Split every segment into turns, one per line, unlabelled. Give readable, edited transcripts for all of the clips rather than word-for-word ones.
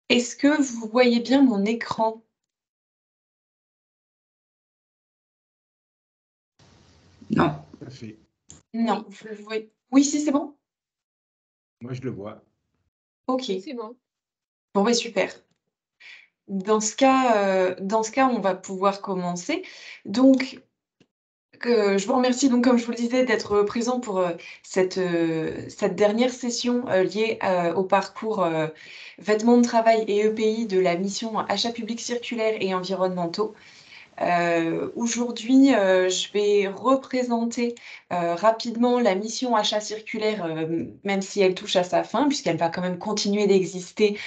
Est-ce que vous voyez bien mon écran?
Non.
Tout à fait.
Non, vous le voyez oui, si, c'est bon?
Moi, je le vois.
OK.
C'est bon.
Bon, bah, super. Dans ce cas, on va pouvoir commencer. Donc, je vous remercie donc comme je vous le disais d'être présent pour, cette dernière session, liée, au parcours, vêtements de travail et EPI de la mission achats publics circulaires et environnementaux. Aujourd'hui, je vais représenter, rapidement la mission achat circulaire, même si elle touche à sa fin, puisqu'elle va quand même continuer d'exister,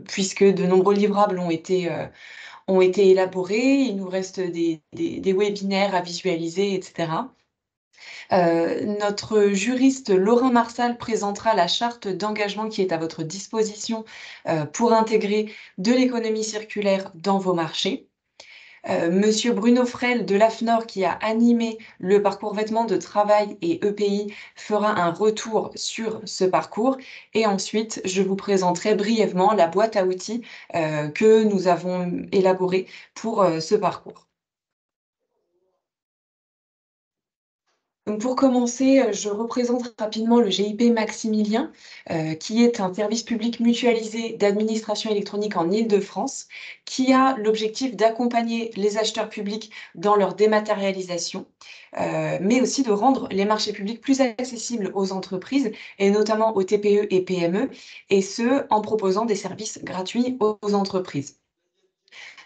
puisque de nombreux livrables ont été élaborés. Il nous reste des webinaires à visualiser et cetera. Notre juriste Laurent Marsal présentera la charte d'engagement qui est à votre disposition, pour intégrer de l'économie circulaire dans vos marchés. Monsieur Bruno Frel de l'AFNOR, qui a animé le parcours vêtements de travail et EPI, fera un retour sur ce parcours. Et ensuite, je vous présenterai brièvement la boîte à outils que nous avons élaborée pour ce parcours. Donc pour commencer, je représente rapidement le GIP Maximilien, qui est un service public mutualisé d'administration électronique en Île-de-France, qui a l'objectif d'accompagner les acheteurs publics dans leur dématérialisation, mais aussi de rendre les marchés publics plus accessibles aux entreprises et notamment aux TPE et PME, et ce, en proposant des services gratuits aux entreprises.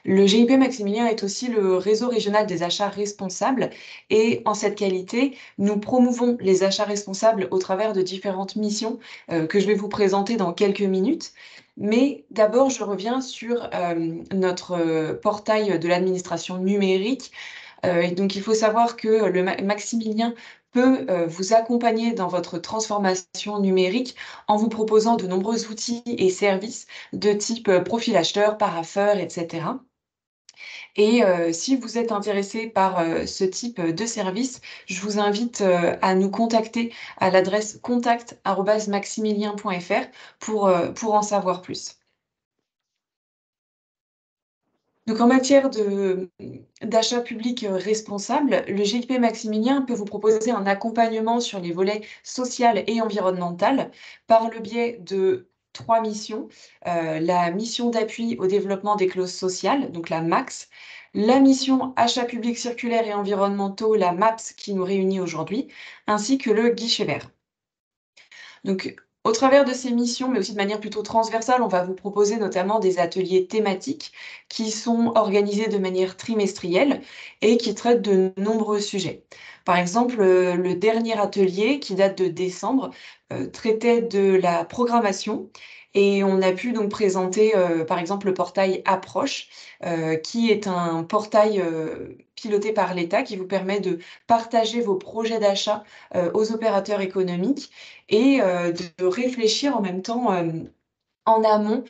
Le GIP Maximilien est aussi le réseau régional des achats responsables et en cette qualité, nous promouvons les achats responsables au travers de différentes missions que je vais vous présenter dans quelques minutes. Mais d'abord, je reviens sur notre portail de l'administration numérique. Et donc, il faut savoir que le Maximilien peut vous accompagner dans votre transformation numérique en vous proposant de nombreux outils et services de type profil acheteur, parapheur, etc. Et si vous êtes intéressé par, ce type, de service, je vous invite, à nous contacter à l'adresse contact@maximilien.fr pour en savoir plus. Donc en matière d'achat public, responsable, le GIP Maximilien peut vous proposer un accompagnement sur les volets social et environnemental par le biais de 3 missions. La mission d'appui au développement des clauses sociales, donc la MAX, la mission achats publics circulaires et environnementaux, la MAPS, qui nous réunit aujourd'hui, ainsi que le guichet vert. Donc, au travers de ces missions, mais aussi de manière plutôt transversale, on va vous proposer notamment des ateliers thématiques qui sont organisés de manière trimestrielle et qui traitent de nombreux sujets. Par exemple, le dernier atelier, qui date de décembre, traitait de la programmation et on a pu donc présenter, par exemple, le portail Approche, qui est un portail, piloté par l'État qui vous permet de partager vos projets d'achat, aux opérateurs économiques et de réfléchir en même temps, en amont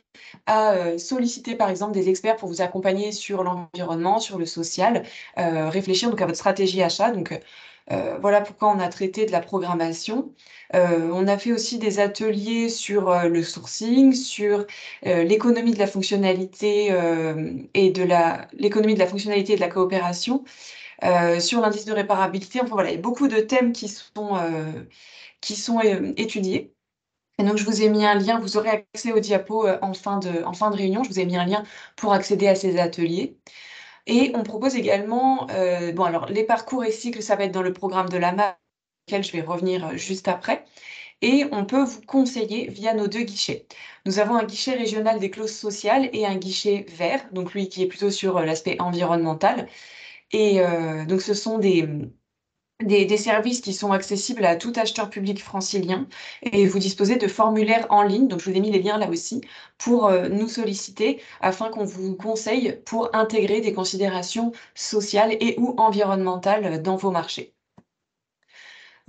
à, solliciter par exemple des experts pour vous accompagner sur l'environnement, sur le social, réfléchir donc à votre stratégie achat donc voilà pourquoi on a traité de la programmation. On a fait aussi des ateliers sur, le sourcing, sur, l'économie de la fonctionnalité, l'économie de la fonctionnalité et de la coopération, sur l'indice de réparabilité. Enfin voilà, il y a beaucoup de thèmes qui sont étudiés. Et donc je vous ai mis un lien, vous aurez accès aux diapos, en fin de réunion. Je vous ai mis un lien pour accéder à ces ateliers et on propose également, bon alors les parcours et cycles, ça va être dans le programme de la MAP, auquel je vais revenir, juste après et on peut vous conseiller via nos 2 guichets. Nous avons un guichet régional des clauses sociales et un guichet vert, donc lui qui est plutôt sur, l'aspect environnemental et donc ce sont des services qui sont accessibles à tout acheteur public francilien et vous disposez de formulaires en ligne, donc je vous ai mis les liens là aussi, pour nous solliciter afin qu'on vous conseille pour intégrer des considérations sociales et ou environnementales dans vos marchés.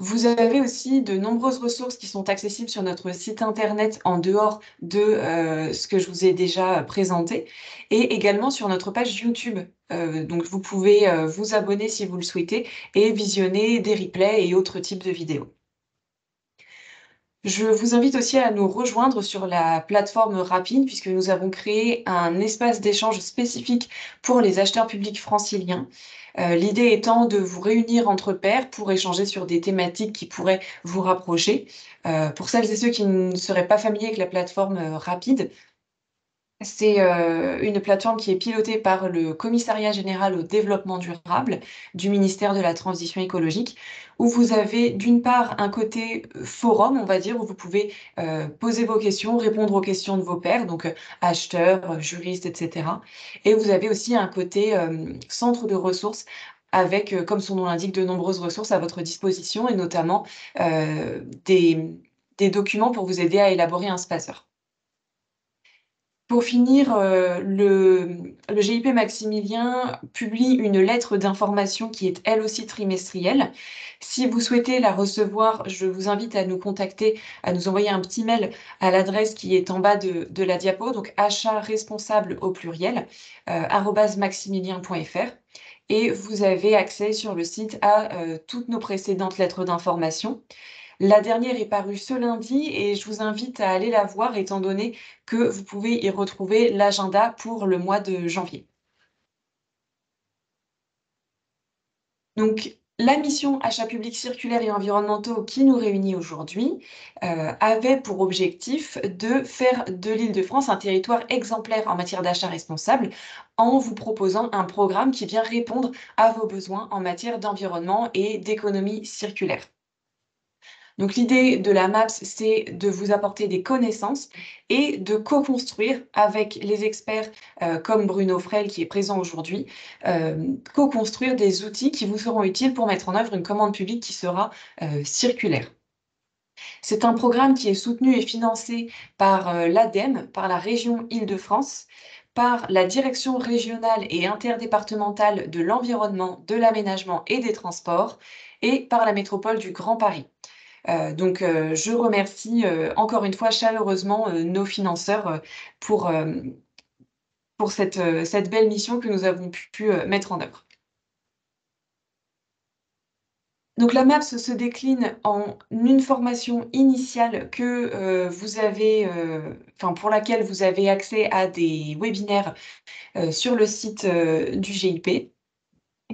Vous avez aussi de nombreuses ressources qui sont accessibles sur notre site internet en dehors de ce que je vous ai déjà présenté et également sur notre page YouTube. Donc vous pouvez vous abonner si vous le souhaitez et visionner des replays et autres types de vidéos. Je vous invite aussi à nous rejoindre sur la plateforme Rapine, puisque nous avons créé un espace d'échange spécifique pour les acheteurs publics franciliens. L'idée étant de vous réunir entre pairs pour échanger sur des thématiques qui pourraient vous rapprocher. Pour celles et ceux qui ne seraient pas familiers avec la plateforme Rapide, c'est une plateforme qui est pilotée par le Commissariat général au développement durable du ministère de la Transition écologique, où vous avez d'une part un côté forum, on va dire, où vous pouvez poser vos questions, répondre aux questions de vos pairs, donc acheteurs, juristes, etc. Et vous avez aussi un côté centre de ressources avec, comme son nom l'indique, de nombreuses ressources à votre disposition et notamment euh, des, des documents pour vous aider à élaborer un spaceur. Pour finir, le GIP Maximilien publie une lettre d'information qui est elle aussi trimestrielle. Si vous souhaitez la recevoir, je vous invite à nous contacter, à nous envoyer un petit mail à l'adresse qui est en bas de la diapo, donc achat responsable au pluriel, @maximilien.fr. Et vous avez accès sur le site à toutes nos précédentes lettres d'information. La dernière est parue ce lundi et je vous invite à aller la voir étant donné que vous pouvez y retrouver l'agenda pour le mois de janvier. Donc, la mission achats publics circulaires et environnementaux qui nous réunit aujourd'hui avait pour objectif de faire de l'Île-de-France un territoire exemplaire en matière d'achat responsable en vous proposant un programme qui vient répondre à vos besoins en matière d'environnement et d'économie circulaire. Donc l'idée de la MAPS, c'est de vous apporter des connaissances et de co-construire avec les experts comme Bruno Frel qui est présent aujourd'hui, co-construire des outils qui vous seront utiles pour mettre en œuvre une commande publique qui sera circulaire. C'est un programme qui est soutenu et financé par l'ADEME, par la région Île-de-France, par la Direction régionale et interdépartementale de l'environnement, de l'aménagement et des transports et par la métropole du Grand Paris. Je remercie encore une fois chaleureusement nos financeurs pour cette belle mission que nous avons pu mettre en œuvre. Donc la MAPS se décline en une formation initiale que vous avez, enfin pour laquelle vous avez accès à des webinaires sur le site du GIP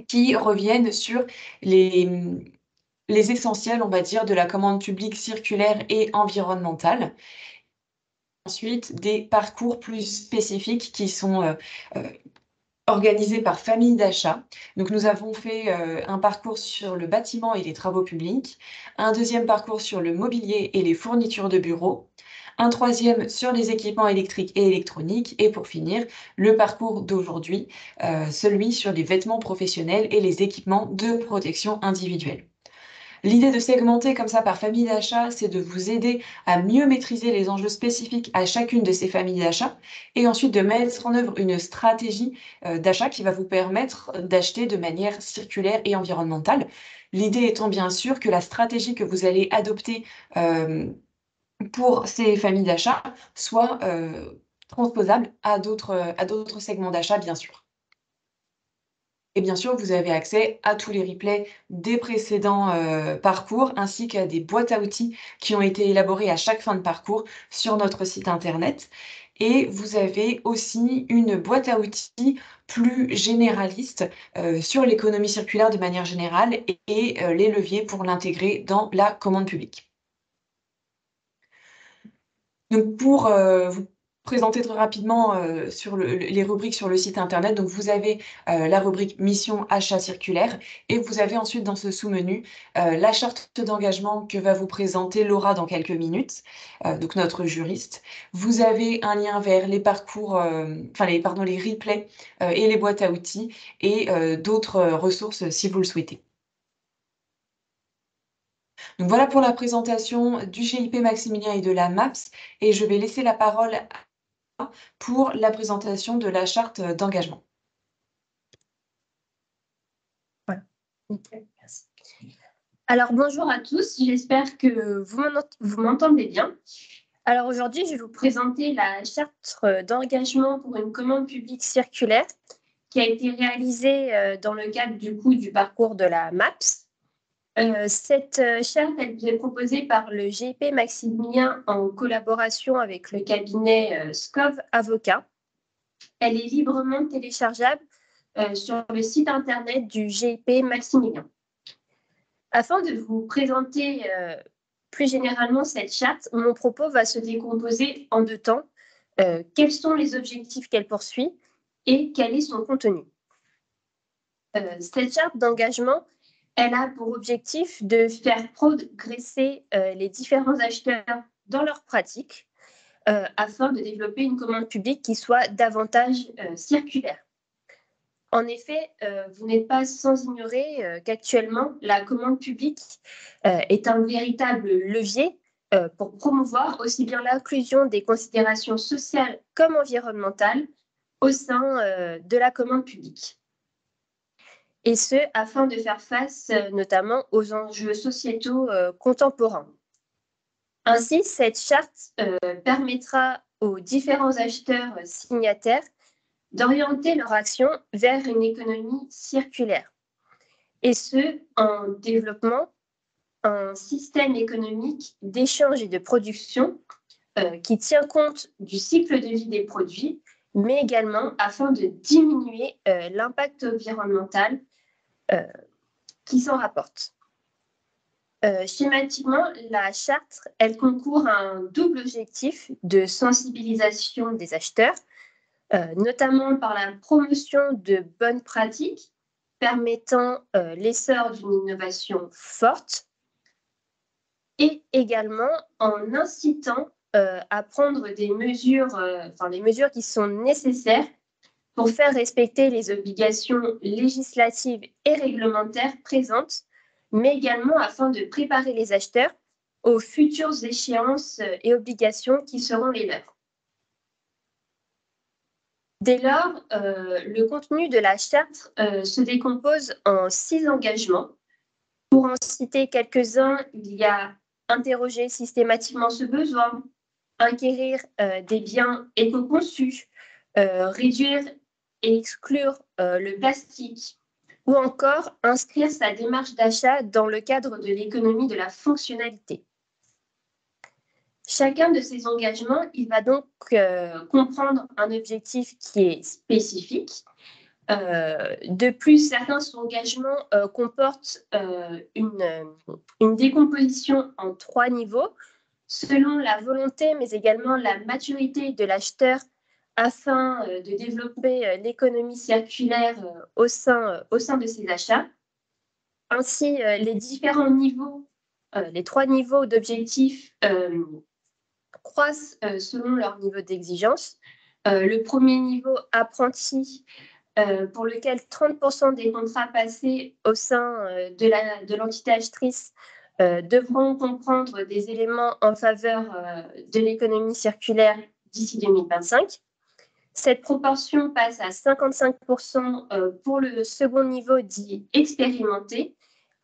qui reviennent sur les, les essentiels, on va dire, de la commande publique circulaire et environnementale. Ensuite, des parcours plus spécifiques qui sont organisés par famille d'achat. Donc, nous avons fait un parcours sur le bâtiment et les travaux publics, un deuxième parcours sur le mobilier et les fournitures de bureau, un troisième sur les équipements électriques et électroniques, et pour finir, le parcours d'aujourd'hui, celui sur les vêtements professionnels et les équipements de protection individuelle. L'idée de segmenter comme ça par famille d'achat, c'est de vous aider à mieux maîtriser les enjeux spécifiques à chacune de ces familles d'achat et ensuite de mettre en œuvre une stratégie d'achat qui va vous permettre d'acheter de manière circulaire et environnementale. L'idée étant bien sûr que la stratégie que vous allez adopter pour ces familles d'achat soit transposable à d'autres segments d'achat, bien sûr. Et bien sûr, vous avez accès à tous les replays des précédents parcours, ainsi qu'à des boîtes à outils qui ont été élaborées à chaque fin de parcours sur notre site internet. Et vous avez aussi une boîte à outils plus généraliste sur l'économie circulaire de manière générale et les leviers pour l'intégrer dans la commande publique. Donc pour vous présenter très rapidement sur les rubriques sur le site internet, donc vous avez la rubrique mission achat circulaire et vous avez ensuite dans ce sous-menu la charte d'engagement que va vous présenter Laura dans quelques minutes, donc notre juriste. Vous avez un lien vers les parcours, les replays et les boîtes à outils et d'autres ressources si vous le souhaitez. Donc voilà pour la présentation du GIP Maximilien et de la MAPS et je vais laisser la parole pour la présentation de la charte d'engagement.
Voilà. Okay, merci. Alors bonjour à tous, j'espère que vous m'entendez bien. Alors aujourd'hui, je vais vous présenter la charte d'engagement pour une commande publique circulaire qui a été réalisée dans le cadre du parcours de la MAPS. Cette charte, elle vous est proposée par le GIP Maximilien en collaboration avec le cabinet SCOV Avocat. Elle est librement téléchargeable sur le site internet du GIP Maximilien. Afin de vous présenter plus généralement cette charte, mon propos va se décomposer en 2 temps. Quels sont les objectifs qu'elle poursuit et quel est son contenu. Cette charte d'engagement, elle a pour objectif de faire progresser les différents acheteurs dans leur pratique afin de développer une commande publique qui soit davantage circulaire. En effet, vous n'êtes pas sans ignorer qu'actuellement, la commande publique est un véritable levier pour promouvoir aussi bien l'inclusion des considérations sociales comme environnementales au sein de la commande publique. Et ce, afin de faire face notamment aux enjeux sociétaux contemporains. Ainsi, cette charte permettra aux différents acheteurs signataires d'orienter leur action vers une économie circulaire. Et ce, en développant un système économique d'échange et de production qui tient compte du cycle de vie des produits, mais également afin de diminuer l'impact environnemental qui s'en rapporte. Schématiquement, la charte, elle concourt à un double objectif de sensibilisation des acheteurs, notamment par la promotion de bonnes pratiques permettant l'essor d'une innovation forte et également en incitant à prendre des mesures, les mesures qui sont nécessaires pour faire respecter les obligations législatives et réglementaires présentes, mais également afin de préparer les acheteurs aux futures échéances et obligations qui seront les leurs. Dès lors, le contenu de la charte se décompose en 6 engagements. Pour en citer quelques-uns, il y a interroger systématiquement ce besoin, acquérir des biens éco-conçus, réduire et exclure le plastique, ou encore inscrire sa démarche d'achat dans le cadre de l'économie de la fonctionnalité. Chacun de ces engagements, il va donc comprendre un objectif qui est spécifique. De plus, certains engagements comportent une décomposition en 3 niveaux, selon la volonté, mais également la maturité de l'acheteur afin de développer l'économie circulaire au sein de ses achats. Ainsi, les différents niveaux, les 3 niveaux d'objectifs croissent selon leur niveau d'exigence. Le premier niveau, apprenti, pour lequel 30% des contrats passés au sein de l'entité achetrice devront comprendre des éléments en faveur de l'économie circulaire d'ici 2025. Cette proportion passe à 55% pour le second niveau dit expérimenté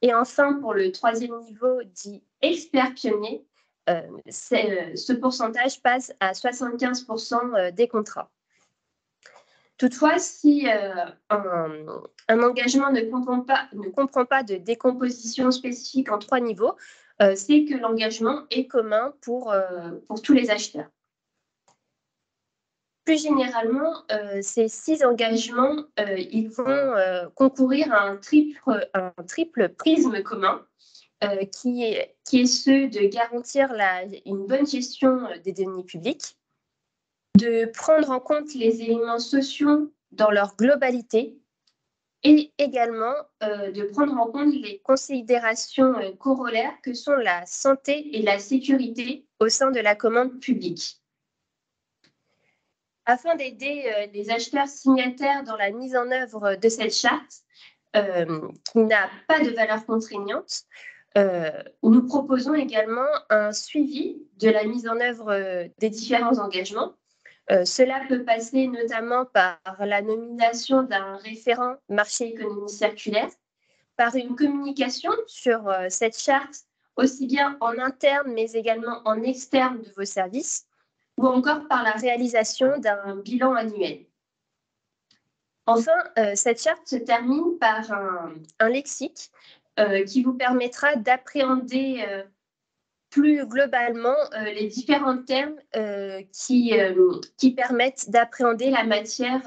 et enfin pour le troisième niveau dit expert pionnier, ce pourcentage passe à 75% des contrats. Toutefois, si un engagement ne comprend pas de décomposition spécifique en 3 niveaux, c'est que l'engagement est commun pour tous les acheteurs. Plus généralement, ces 6 engagements, ils vont concourir à un triple prisme commun, qui est ceux de garantir une bonne gestion des deniers publics, de prendre en compte les éléments sociaux dans leur globalité et également de prendre en compte les considérations corollaires que sont la santé et la sécurité au sein de la commande publique. Afin d'aider les acheteurs signataires dans la mise en œuvre de cette charte, qui n'a pas de valeur contraignante, nous proposons également un suivi de la mise en œuvre des différents engagements. Cela peut passer notamment par la nomination d'un référent marché économie circulaire, par une communication sur cette charte, aussi bien en interne mais également en externe de vos services, ou encore par la réalisation d'un bilan annuel. Enfin, cette charte se termine par un lexique qui vous permettra d'appréhender plus globalement les différents termes qui permettent d'appréhender la matière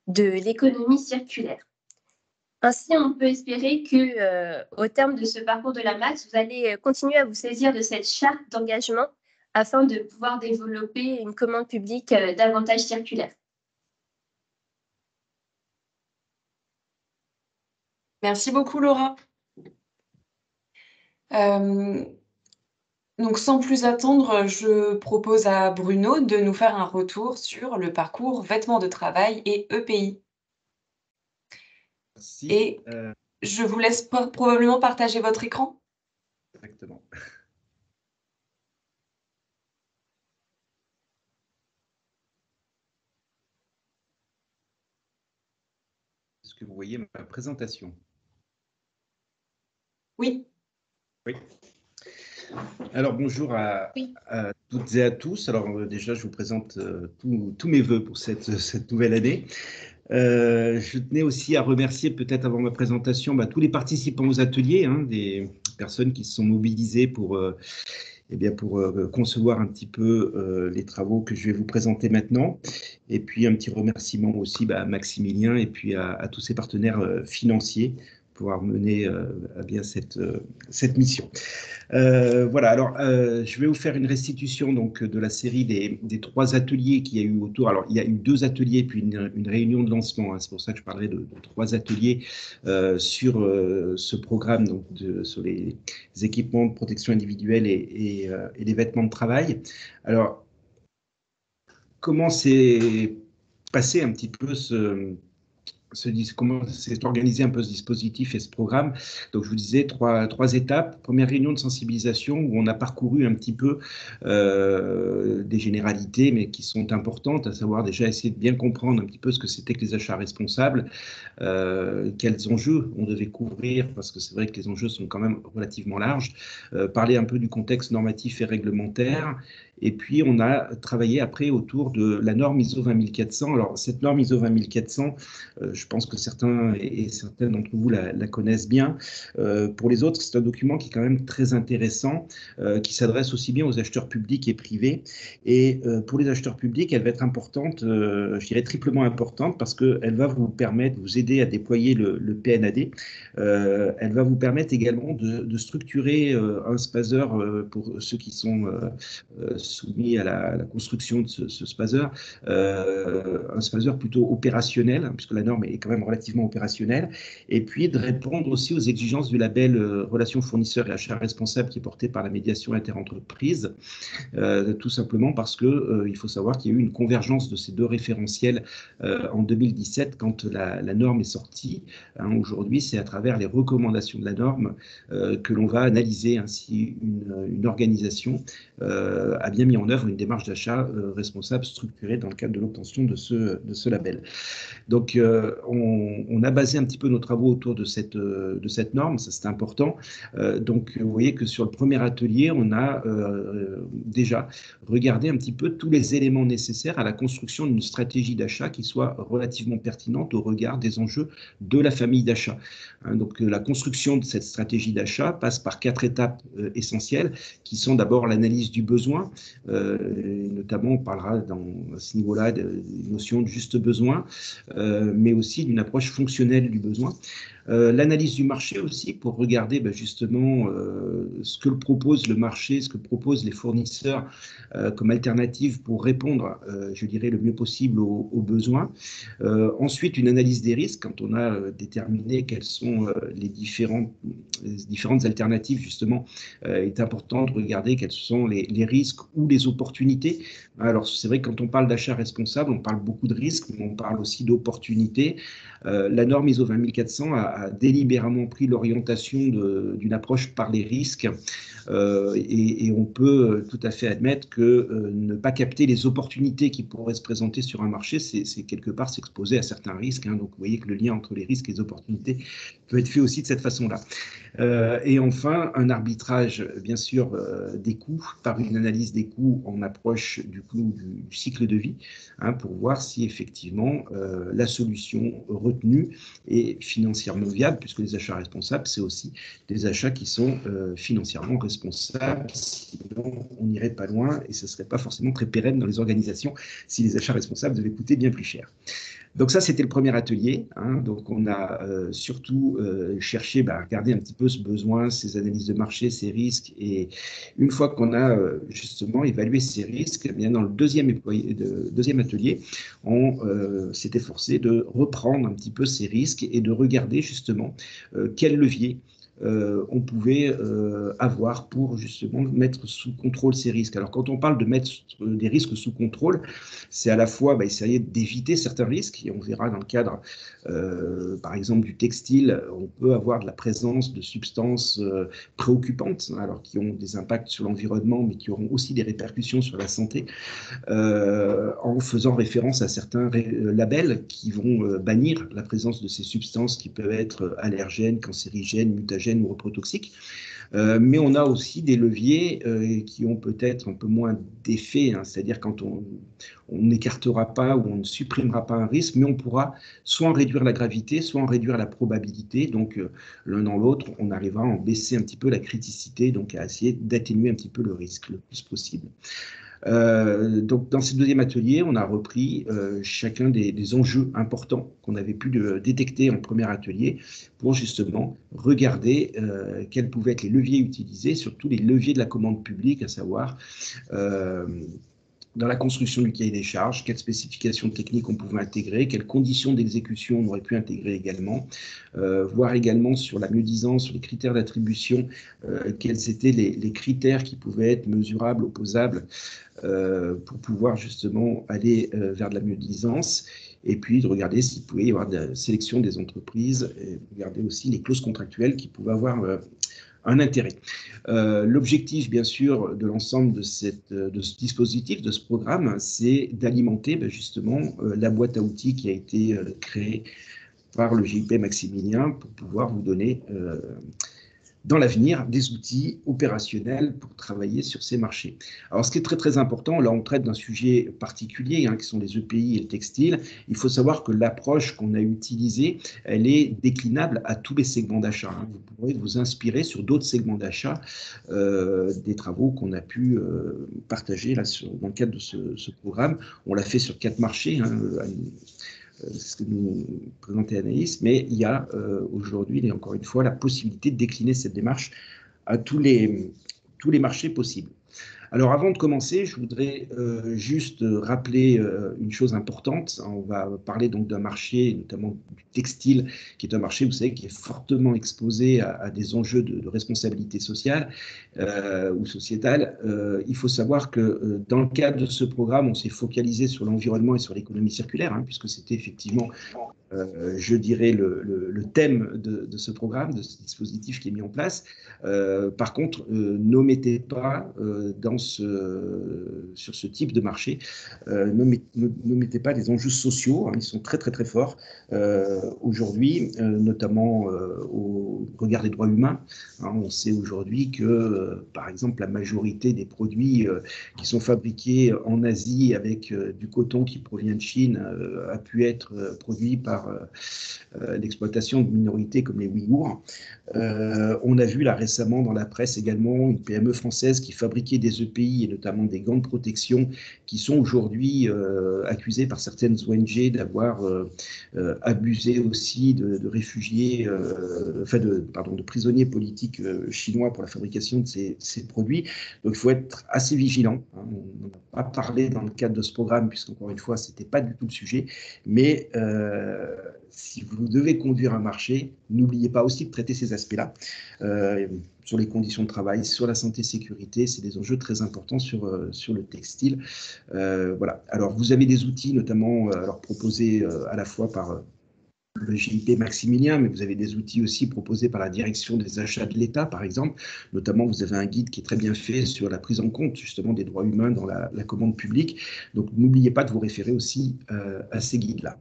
de l'économie circulaire. Ainsi, on peut espérer qu'au terme de ce parcours de la maths, vous allez continuer à vous saisir de cette charte d'engagement afin de pouvoir développer une commande publique davantage circulaire.
Merci beaucoup, Laura. Donc, sans plus attendre, je propose à Bruno de nous faire un retour sur le parcours vêtements de travail et EPI.
Merci.
Et je vous laisse probablement partager votre écran.
Exactement. Est-ce que vous voyez ma présentation?
Oui.
Oui. Alors, bonjour à toutes et à tous. Alors, déjà, je vous présente tous mes voeux pour cette nouvelle année. Je tenais aussi à remercier, peut-être avant ma présentation, tous les participants aux ateliers, des personnes qui se sont mobilisées pour concevoir un petit peu les travaux que je vais vous présenter maintenant. Et puis, un petit remerciement aussi à Maximilien et puis à tous ses partenaires financiers pour pouvoir mener à bien cette mission. Voilà, alors je vais vous faire une restitution donc, de la série des 3 ateliers qu'il y a eu autour. Alors, il y a eu 2 ateliers puis une réunion de lancement. C'est pour ça que je parlerai de 3 ateliers sur ce programme donc, sur les équipements de protection individuelle et les vêtements de travail. Alors, comment s'est passé un petit peu comment s'est organisé un peu ce dispositif et ce programme. Donc, je vous disais 3 étapes. Première réunion de sensibilisation où on a parcouru un petit peu des généralités, mais qui sont importantes, à savoir déjà essayer de bien comprendre un petit peu ce que c'était que les achats responsables, quels enjeux on devait couvrir, parce que c'est vrai que les enjeux sont quand même relativement larges, parler un peu du contexte normatif et réglementaire. Et puis, on a travaillé après autour de la norme ISO 20400. Alors, cette norme ISO 20400, je pense que certains et certaines d'entre vous la connaissent bien. Pour les autres, c'est un document qui est quand même très intéressant, qui s'adresse aussi bien aux acheteurs publics et privés. Et pour les acheteurs publics, elle va être importante, je dirais triplement importante, parce qu'elle va vous permettre, vous aider à déployer le PNAD. Elle va vous permettre également de structurer un spazer pour ceux qui sont soumis à la construction de ce spazer, un spazer plutôt opérationnel, puisque la norme est quand même relativement opérationnelle, et puis de répondre aussi aux exigences du label Relations fournisseurs et achats responsables qui est porté par la médiation interentreprise, tout simplement parce que il faut savoir qu'il y a eu une convergence de ces 2 référentiels en 2017 quand la norme est sortie. Aujourd'hui, c'est à travers les recommandations de la norme que l'on va analyser ainsi une organisation a bien mis en œuvre une démarche d'achat responsable structurée dans le cadre de l'obtention de ce label. Donc, on a basé un petit peu nos travaux autour de cette norme, ça c'est important. Donc, vous voyez que sur le premier atelier, on a déjà regardé un petit peu tous les éléments nécessaires à la construction d'une stratégie d'achat qui soit relativement pertinente au regard des enjeux de la famille d'achat. Donc, la construction de cette stratégie d'achat passe par 4 étapes essentielles qui sont d'abord l'analyse du besoin, notamment on parlera à ce niveau-là des notions de juste besoin, mais aussi d'une approche fonctionnelle du besoin. L'analyse du marché aussi pour regarder justement ce que propose le marché, ce que proposent les fournisseurs comme alternative pour répondre, je dirais, le mieux possible aux besoins. Ensuite, une analyse des risques quand on a déterminé quelles sont les différentes alternatives, justement, est important de regarder quels sont les risques ou les opportunités. Alors, c'est vrai que quand on parle d'achat responsable, on parle beaucoup de risques, mais on parle aussi d'opportunités. La norme ISO 20400 a délibérément pris l'orientation d'une approche par les risques et on peut tout à fait admettre que ne pas capter les opportunités qui pourraient se présenter sur un marché, c'est quelque part s'exposer à certains risques. Donc, vous voyez que le lien entre les risques et les opportunités peut être fait aussi de cette façon-là. Et enfin, un arbitrage, bien sûr, des coûts par une analyse des coûts en approche du cycle de vie, pour voir si effectivement la solution retenue retenus et financièrement viables, puisque les achats responsables, c'est aussi des achats qui sont financièrement responsables, sinon on n'irait pas loin et ce ne serait pas forcément très pérenne dans les organisations si les achats responsables devaient coûter bien plus cher. Donc ça, c'était le premier atelier. Donc on a surtout cherché à regarder un petit peu ce besoin, ces analyses de marché, ces risques. Et une fois qu'on a justement évalué ces risques, eh bien, dans le deuxième atelier, on s'est efforcé de reprendre un petit peu ces risques et de regarder justement quels leviers on pouvait avoir pour justement mettre sous contrôle ces risques. Alors quand on parle de mettre des risques sous contrôle, c'est à la fois essayer d'éviter certains risques, et on verra dans le cadre par exemple du textile, on peut avoir de la présence de substances préoccupantes, alors qui ont des impacts sur l'environnement, mais qui auront aussi des répercussions sur la santé, en faisant référence à certains labels qui vont bannir la présence de ces substances qui peuvent être allergènes, cancérigènes, mutagènes ou reprotoxiques. Mais on a aussi des leviers qui ont peut-être un peu moins d'effet, c'est-à-dire quand on n'écartera pas ou on ne supprimera pas un risque, mais on pourra soit en réduire la gravité, soit en réduire la probabilité. Donc l'un dans l'autre, on arrivera à en baisser un petit peu la criticité, donc à essayer d'atténuer un petit peu le risque le plus possible. Donc, dans ce deuxième atelier, on a repris chacun des enjeux importants qu'on avait pu détecter en premier atelier pour justement regarder quels pouvaient être les leviers utilisés, surtout les leviers de la commande publique, à savoir dans la construction du cahier des charges, quelles spécifications techniques on pouvait intégrer, quelles conditions d'exécution on aurait pu intégrer également, voir également sur la mieux-disance, sur les critères d'attribution, quels étaient les critères qui pouvaient être mesurables, opposables, pour pouvoir justement aller vers de la mieux-disance, et puis de regarder s'il pouvait y avoir de la sélection des entreprises, et regarder aussi les clauses contractuelles qui pouvaient avoir un intérêt. L'objectif, bien sûr, de l'ensemble de ce dispositif, de ce programme, c'est d'alimenter justement la boîte à outils qui a été créée par le GIP Maximilien pour pouvoir vous donner dans l'avenir des outils opérationnels pour travailler sur ces marchés. Alors, ce qui est très, très important, là, on traite d'un sujet particulier, qui sont les EPI et le textile. Il faut savoir que l'approche qu'on a utilisée, elle est déclinable à tous les segments d'achat. Vous pourrez vous inspirer sur d'autres segments d'achat des travaux qu'on a pu partager là, dans le cadre de ce programme. On l'a fait sur 4 marchés, ce que nous présentait Anaïs, mais il y a aujourd'hui, et encore une fois, la possibilité de décliner cette démarche à tous les marchés possibles. Alors, avant de commencer, je voudrais juste rappeler une chose importante. On va parler donc d'un marché, notamment du textile, qui est un marché, vous savez, qui est fortement exposé à des enjeux de responsabilité sociale ou sociétale. Il faut savoir que dans le cadre de ce programme, on s'est focalisé sur l'environnement et sur l'économie circulaire, puisque c'était effectivement je dirais, le thème de ce programme, de ce dispositif qui est mis en place. Par contre, n'omettez pas sur ce type de marché, n'omettez pas les enjeux sociaux, ils sont très très très forts aujourd'hui, notamment au regard des droits humains. On sait aujourd'hui que, par exemple, la majorité des produits qui sont fabriqués en Asie avec du coton qui provient de Chine a pu être produit par l'exploitation de minorités comme les Ouïghours. On a vu là récemment dans la presse également une PME française qui fabriquait des EPI et notamment des gants de protection qui sont aujourd'hui accusés par certaines ONG d'avoir abusé aussi de réfugiés, de prisonniers politiques chinois pour la fabrication de ces produits. Donc il faut être assez vigilant. On n'en a pas parlé dans le cadre de ce programme puisqu'encore une fois, ce n'était pas du tout le sujet. Mais si vous devez conduire un marché, n'oubliez pas aussi de traiter ces aspects-là, sur les conditions de travail, sur la santé-sécurité, c'est des enjeux très importants sur le textile. Voilà. Alors, vous avez des outils, notamment proposés à la fois par le GIP Maximilien, mais vous avez des outils aussi proposés par la direction des achats de l'État, par exemple. Notamment, vous avez un guide qui est très bien fait sur la prise en compte, justement, des droits humains dans la commande publique. Donc, n'oubliez pas de vous référer aussi à ces guides-là.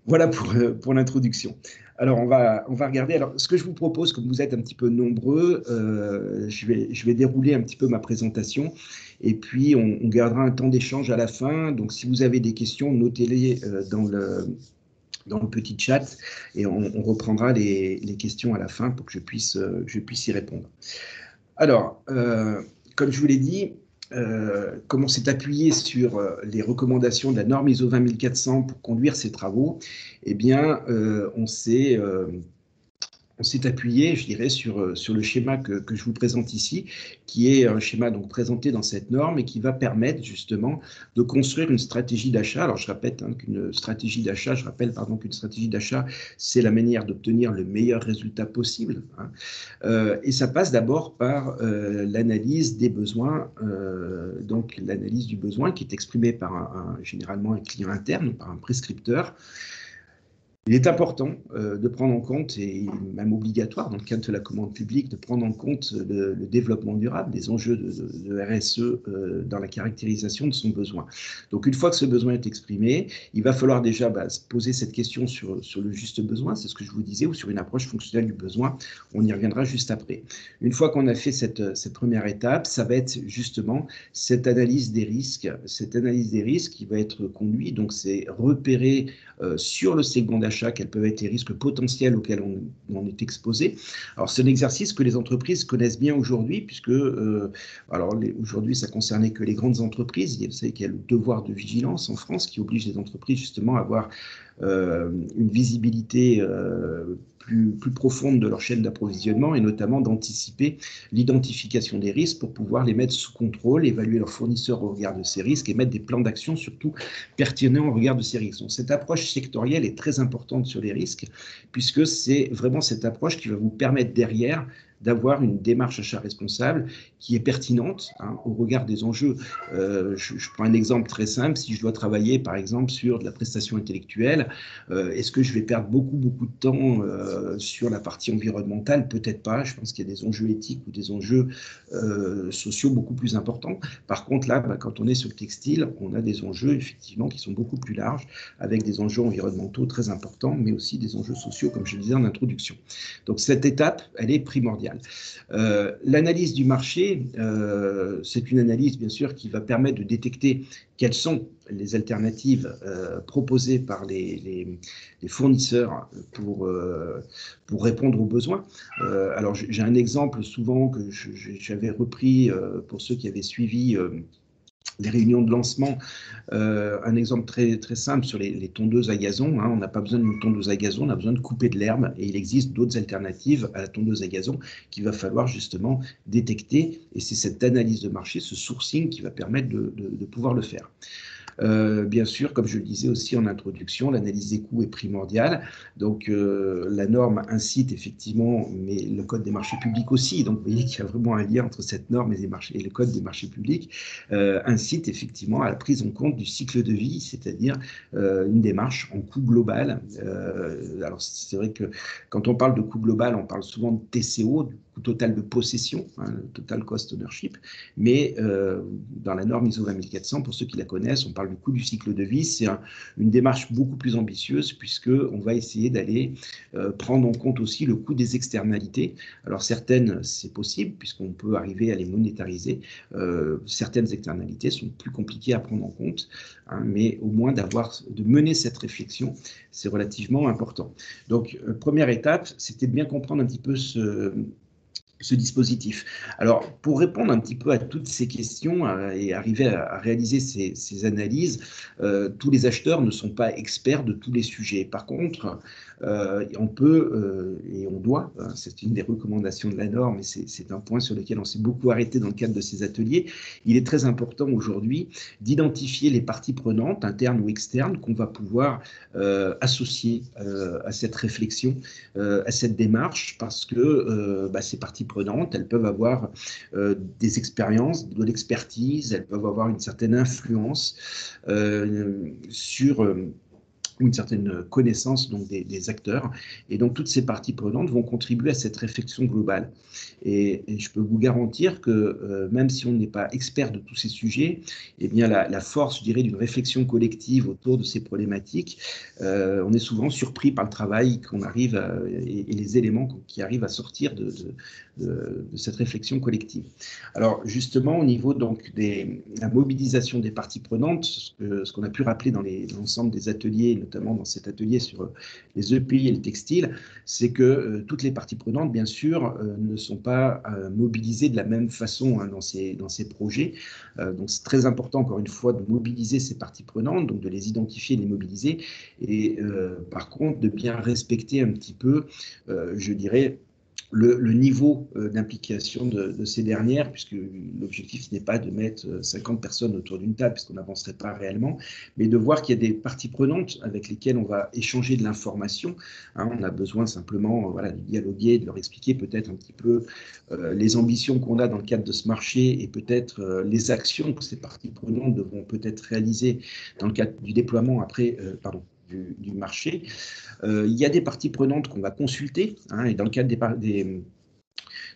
Voilà pour l'introduction. Alors, on va regarder. Alors, ce que je vous propose, comme vous êtes un petit peu nombreux, je vais dérouler un petit peu ma présentation et puis on gardera un temps d'échange à la fin. Donc, si vous avez des questions, notez-les dans le petit chat et on reprendra les questions à la fin pour que je puisse y répondre. Alors, comme je vous l'ai dit, comme on s'est appuyé sur les recommandations de la norme ISO 20400 pour conduire ces travaux, eh bien, on s'est appuyé, je dirais, sur le schéma que je vous présente ici, qui est un schéma donc présenté dans cette norme et qui va permettre justement de construire une stratégie d'achat. Alors, je rappelle qu'une stratégie d'achat, qu'une stratégie d'achat, c'est la manière d'obtenir le meilleur résultat possible. Et ça passe d'abord par l'analyse des besoins, donc l'analyse du besoin qui est exprimée par généralement un client interne, par un prescripteur. Il est important de prendre en compte, et même obligatoire dans le cadre de la commande publique, de prendre en compte le développement durable, des enjeux de RSE dans la caractérisation de son besoin. Donc une fois que ce besoin est exprimé, il va falloir déjà se poser cette question sur le juste besoin, c'est ce que je vous disais, ou sur une approche fonctionnelle du besoin. On y reviendra juste après. Une fois qu'on a fait cette première étape, ça va être justement cette analyse des risques. Cette analyse des risques qui va être conduite, donc c'est repérer sur le segment d'achat quels peuvent être les risques potentiels auxquels on est exposé. Alors, c'est un exercice que les entreprises connaissent bien aujourd'hui, puisque aujourd'hui, ça concernait que les grandes entreprises. Vous savez qu'il y a le devoir de vigilance en France qui oblige les entreprises justement à avoir une visibilité plus profonde de leur chaîne d'approvisionnement et notamment d'anticiper l'identification des risques pour pouvoir les mettre sous contrôle, évaluer leurs fournisseurs au regard de ces risques et mettre des plans d'action surtout pertinents au regard de ces risques. Donc, cette approche sectorielle est très importante sur les risques puisque c'est vraiment cette approche qui va vous permettre derrière d'avoir une démarche achat responsable qui est pertinente au regard des enjeux. Je prends un exemple très simple. Si je dois travailler, par exemple, sur de la prestation intellectuelle, est-ce que je vais perdre beaucoup de temps sur la partie environnementale? Peut-être pas. Je pense qu'il y a des enjeux éthiques ou des enjeux sociaux beaucoup plus importants. Par contre, là, quand on est sur le textile, on a des enjeux, effectivement, qui sont beaucoup plus larges, avec des enjeux environnementaux très importants, mais aussi des enjeux sociaux, comme je le disais en introduction. Donc, cette étape, elle est primordiale. L'analyse du marché, c'est une analyse bien sûr qui va permettre de détecter quelles sont les alternatives proposées par les fournisseurs pour répondre aux besoins. Alors j'ai un exemple souvent que j'avais repris pour ceux qui avaient suivi les réunions de lancement, un exemple très simple sur les tondeuses à gazon. On n'a pas besoin d'une tondeuse à gazon, on a besoin de couper de l'herbe et il existe d'autres alternatives à la tondeuse à gazon qu'il va falloir justement détecter et c'est cette analyse de marché, ce sourcing qui va permettre de pouvoir le faire. Bien sûr, comme je le disais aussi en introduction, l'analyse des coûts est primordiale. Donc, la norme incite effectivement, mais le Code des marchés publics aussi, donc vous voyez qu'il y a vraiment un lien entre cette norme et le Code des marchés publics, incite effectivement à la prise en compte du cycle de vie, c'est-à-dire une démarche en coût global. Alors, c'est vrai que quand on parle de coût global, on parle souvent de TCO, du coût total de possession, le Total Cost Ownership, mais dans la norme ISO 20400, pour ceux qui la connaissent, on parle du coût du cycle de vie. C'est une démarche beaucoup plus ambitieuse puisqu'on va essayer d'aller prendre en compte aussi le coût des externalités. Alors certaines, c'est possible puisqu'on peut arriver à les monétariser. Certaines externalités sont plus compliquées à prendre en compte, mais au moins de mener cette réflexion, c'est relativement important. Donc, première étape, c'était de bien comprendre un petit peu ce dispositif. Alors, pour répondre un petit peu à toutes ces questions et arriver à réaliser ces analyses, tous les acheteurs ne sont pas experts de tous les sujets. Par contre, on peut et on doit, c'est une des recommandations de la norme, et c'est un point sur lequel on s'est beaucoup arrêté dans le cadre de ces ateliers, il est très important aujourd'hui d'identifier les parties prenantes, internes ou externes, qu'on va pouvoir associer à cette réflexion, à cette démarche, parce que ces parties prenantes, elles peuvent avoir des expériences, de l'expertise, elles peuvent avoir une certaine influence sur une certaine connaissance donc, des acteurs. Et donc, toutes ces parties prenantes vont contribuer à cette réflexion globale. Et je peux vous garantir que même si on n'est pas expert de tous ces sujets, eh bien, la force, je dirais, d'une réflexion collective autour de ces problématiques, on est souvent surpris par le travail qu'on arrive et les éléments qui arrivent à sortir de cette réflexion collective. Alors, justement, au niveau donc, de la mobilisation des parties prenantes, ce qu'on a pu rappeler dans l'ensemble des ateliers, notamment dans cet atelier sur les EPI et le textile, c'est que toutes les parties prenantes, bien sûr, ne sont pas mobilisées de la même façon dans ces projets. Donc c'est très important, encore une fois, de mobiliser ces parties prenantes, donc de les identifier, de les mobiliser, et par contre, de bien respecter un petit peu, je dirais, le niveau d'implication de ces dernières, puisque l'objectif n'est pas de mettre 50 personnes autour d'une table, puisqu'on n'avancerait pas réellement, mais de voir qu'il y a des parties prenantes avec lesquelles on va échanger de l'information. Hein, on a besoin simplement voilà, de dialoguer, de leur expliquer peut-être un petit peu les ambitions qu'on a dans le cadre de ce marché et peut-être les actions que ces parties prenantes devront peut-être réaliser dans le cadre du déploiement après, du marché. Il y a des parties prenantes qu'on va consulter, hein, et dans le cadre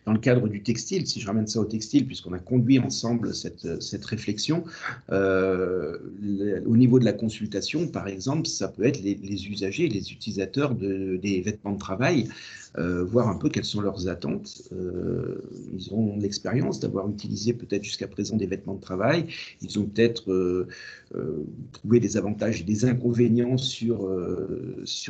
dans le cadre du textile, si je ramène ça au textile, puisqu'on a conduit ensemble cette réflexion, au niveau de la consultation, par exemple, ça peut être les usagers, les utilisateurs des vêtements de travail, voir un peu quelles sont leurs attentes. Ils ont l'expérience d'avoir utilisé peut-être jusqu'à présent des vêtements de travail. Ils ont peut-être trouvé des avantages et des inconvénients sur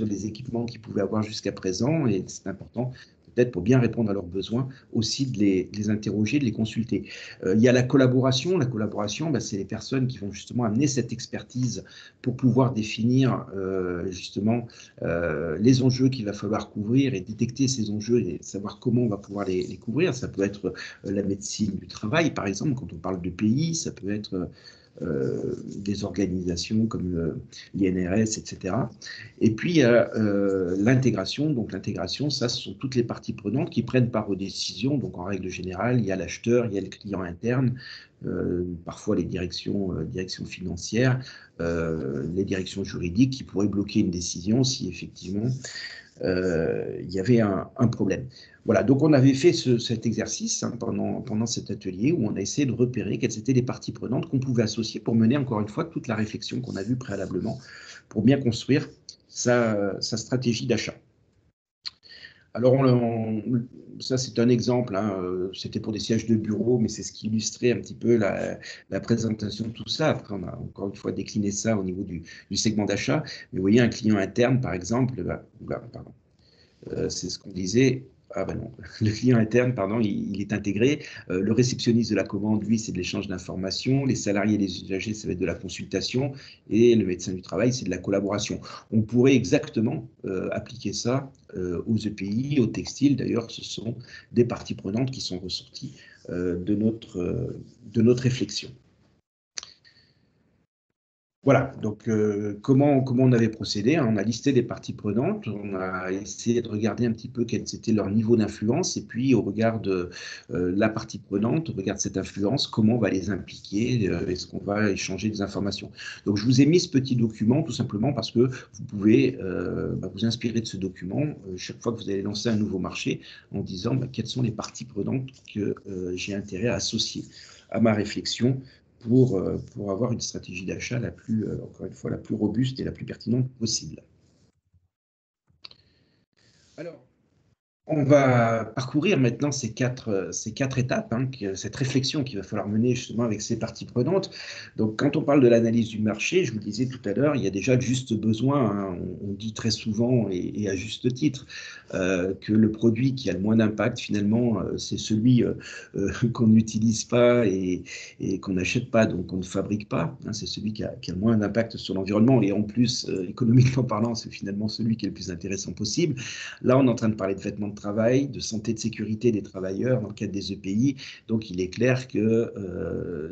les équipements qu'ils pouvaient avoir jusqu'à présent, et c'est important peut-être pour bien répondre à leurs besoins, aussi de les interroger, de les consulter. Il y a la collaboration. La collaboration, c'est les personnes qui vont justement amener cette expertise pour pouvoir définir justement les enjeux qu'il va falloir couvrir et détecter ces enjeux et savoir comment on va pouvoir les couvrir. Ça peut être la médecine du travail, par exemple, quand on parle de pays, ça peut être des organisations comme l'INRS, etc. Et puis, il y a l'intégration. Donc, l'intégration, ça, ce sont toutes les parties prenantes qui prennent part aux décisions. Donc, en règle générale, il y a l'acheteur, il y a le client interne, parfois les directions financières, les directions juridiques qui pourraient bloquer une décision si effectivement il y avait un problème. Voilà, donc on avait fait cet exercice pendant cet atelier où on a essayé de repérer quelles étaient les parties prenantes qu'on pouvait associer pour mener encore une fois toute la réflexion qu'on a vue préalablement pour bien construire sa stratégie d'achat. Alors, ça, c'est un exemple, hein, c'était pour des sièges de bureau, mais c'est ce qui illustrait un petit peu la présentation de tout ça. Après, on a encore une fois décliné ça au niveau du segment d'achat. Mais vous voyez, un client interne, par exemple, pardon, c'est ce qu'on disait. Ah ben non, le client interne, pardon, il est intégré. Le réceptionniste de la commande, lui, c'est de l'échange d'informations. Les salariés et les usagers, ça va être de la consultation. Et le médecin du travail, c'est de la collaboration. On pourrait exactement appliquer ça aux EPI, aux textiles. D'ailleurs, ce sont des parties prenantes qui sont ressorties de notre réflexion. Voilà, donc comment on avait procédé, hein. On a listé des parties prenantes, on a essayé de regarder un petit peu quel était leur niveau d'influence, et puis au regard de la partie prenante, au regard de cette influence, comment on va les impliquer, est-ce qu'on va échanger des informations. Donc je vous ai mis ce petit document tout simplement parce que vous pouvez vous inspirer de ce document chaque fois que vous allez lancer un nouveau marché en disant quelles sont les parties prenantes que j'ai intérêt à associer à ma réflexion pour avoir une stratégie d'achat encore une fois, la plus robuste et la plus pertinente possible. Alors, on va parcourir maintenant ces quatre étapes, hein, cette réflexion qu'il va falloir mener justement avec ces parties prenantes. Donc, quand on parle de l'analyse du marché, je vous le disais tout à l'heure, il y a déjà le juste besoin, hein. On dit très souvent et à juste titre que le produit qui a le moins d'impact, finalement, c'est celui qu'on n'utilise pas et qu'on n'achète pas, donc qu'on ne fabrique pas. Hein, c'est celui qui a le moins d'impact sur l'environnement et en plus, économiquement parlant, c'est finalement celui qui est le plus intéressant possible. Là, on est en train de parler de vêtements de travail, de santé, de sécurité des travailleurs dans le cadre des EPI. Donc, il est clair que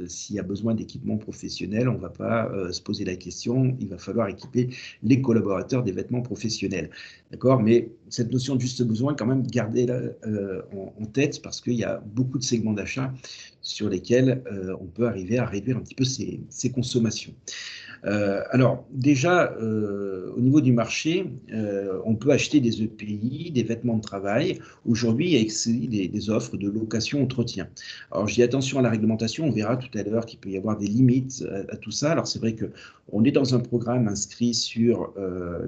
s'il y a besoin d'équipements professionnels, on ne va pas se poser la question. Il va falloir équiper les collaborateurs des vêtements professionnels. D'accord? Mais cette notion de juste besoin, quand même, gardez-la en tête parce qu'il y a beaucoup de segments d'achat sur lesquels on peut arriver à réduire un petit peu ses consommations. Alors, déjà, au niveau du marché, on peut acheter des EPI, des vêtements de travail. Aujourd'hui, il y a aussi des offres de location-entretien. Alors, je dis attention à la réglementation. On verra tout à l'heure qu'il peut y avoir des limites à tout ça. Alors, c'est vrai qu'on est dans un programme inscrit sur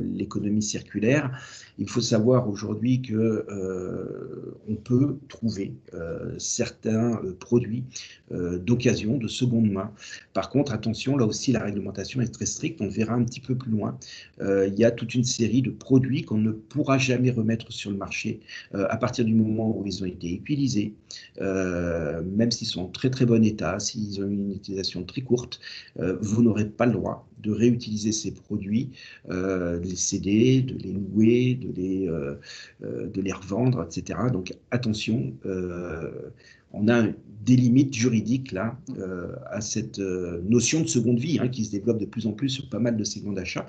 l'économie circulaire. Il faut savoir aujourd'hui qu'on peut trouver certains produits d'occasion, de seconde main. Par contre, attention, là aussi, la réglementation réglementation est très stricte, on le verra un petit peu plus loin. Il y a toute une série de produits qu'on ne pourra jamais remettre sur le marché à partir du moment où ils ont été utilisés, même s'ils sont en très très bon état, s'ils ont une utilisation très courte, vous n'aurez pas le droit de réutiliser ces produits, de les céder, de les louer, de les revendre, etc. Donc attention, on a des limites juridiques là à cette notion de seconde vie qui se développe de plus en plus sur pas mal de segments d'achat.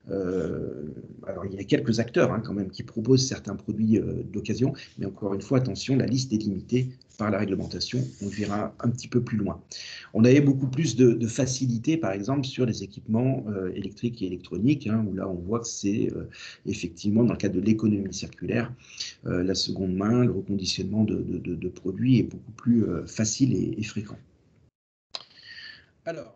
Alors, il y a quelques acteurs quand même qui proposent certains produits d'occasion, mais encore une fois, attention, la liste est limitée par la réglementation. On le verra un petit peu plus loin. On avait beaucoup plus de facilité, par exemple, sur les équipements électriques et électroniques, où là, on voit que c'est effectivement, dans le cadre de l'économie circulaire, la seconde main, le reconditionnement de produits est beaucoup plus facile et fréquent. Alors,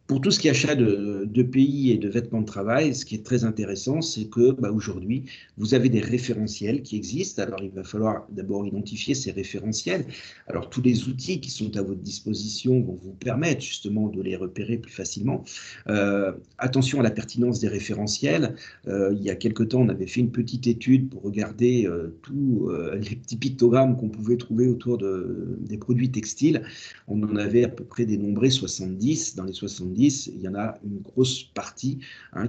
pour tout ce qui est achat de pays et de vêtements de travail, ce qui est très intéressant, c'est que aujourd'hui, vous avez des référentiels qui existent. Alors, il va falloir d'abord identifier ces référentiels. Alors, tous les outils qui sont à votre disposition vont vous permettre justement de les repérer plus facilement. Attention à la pertinence des référentiels. Il y a quelque temps, on avait fait une petite étude pour regarder tous les petits pictogrammes qu'on pouvait trouver autour des produits textiles. On en avait à peu près dénombré 70. Dans les 70, il y en a une grosse partie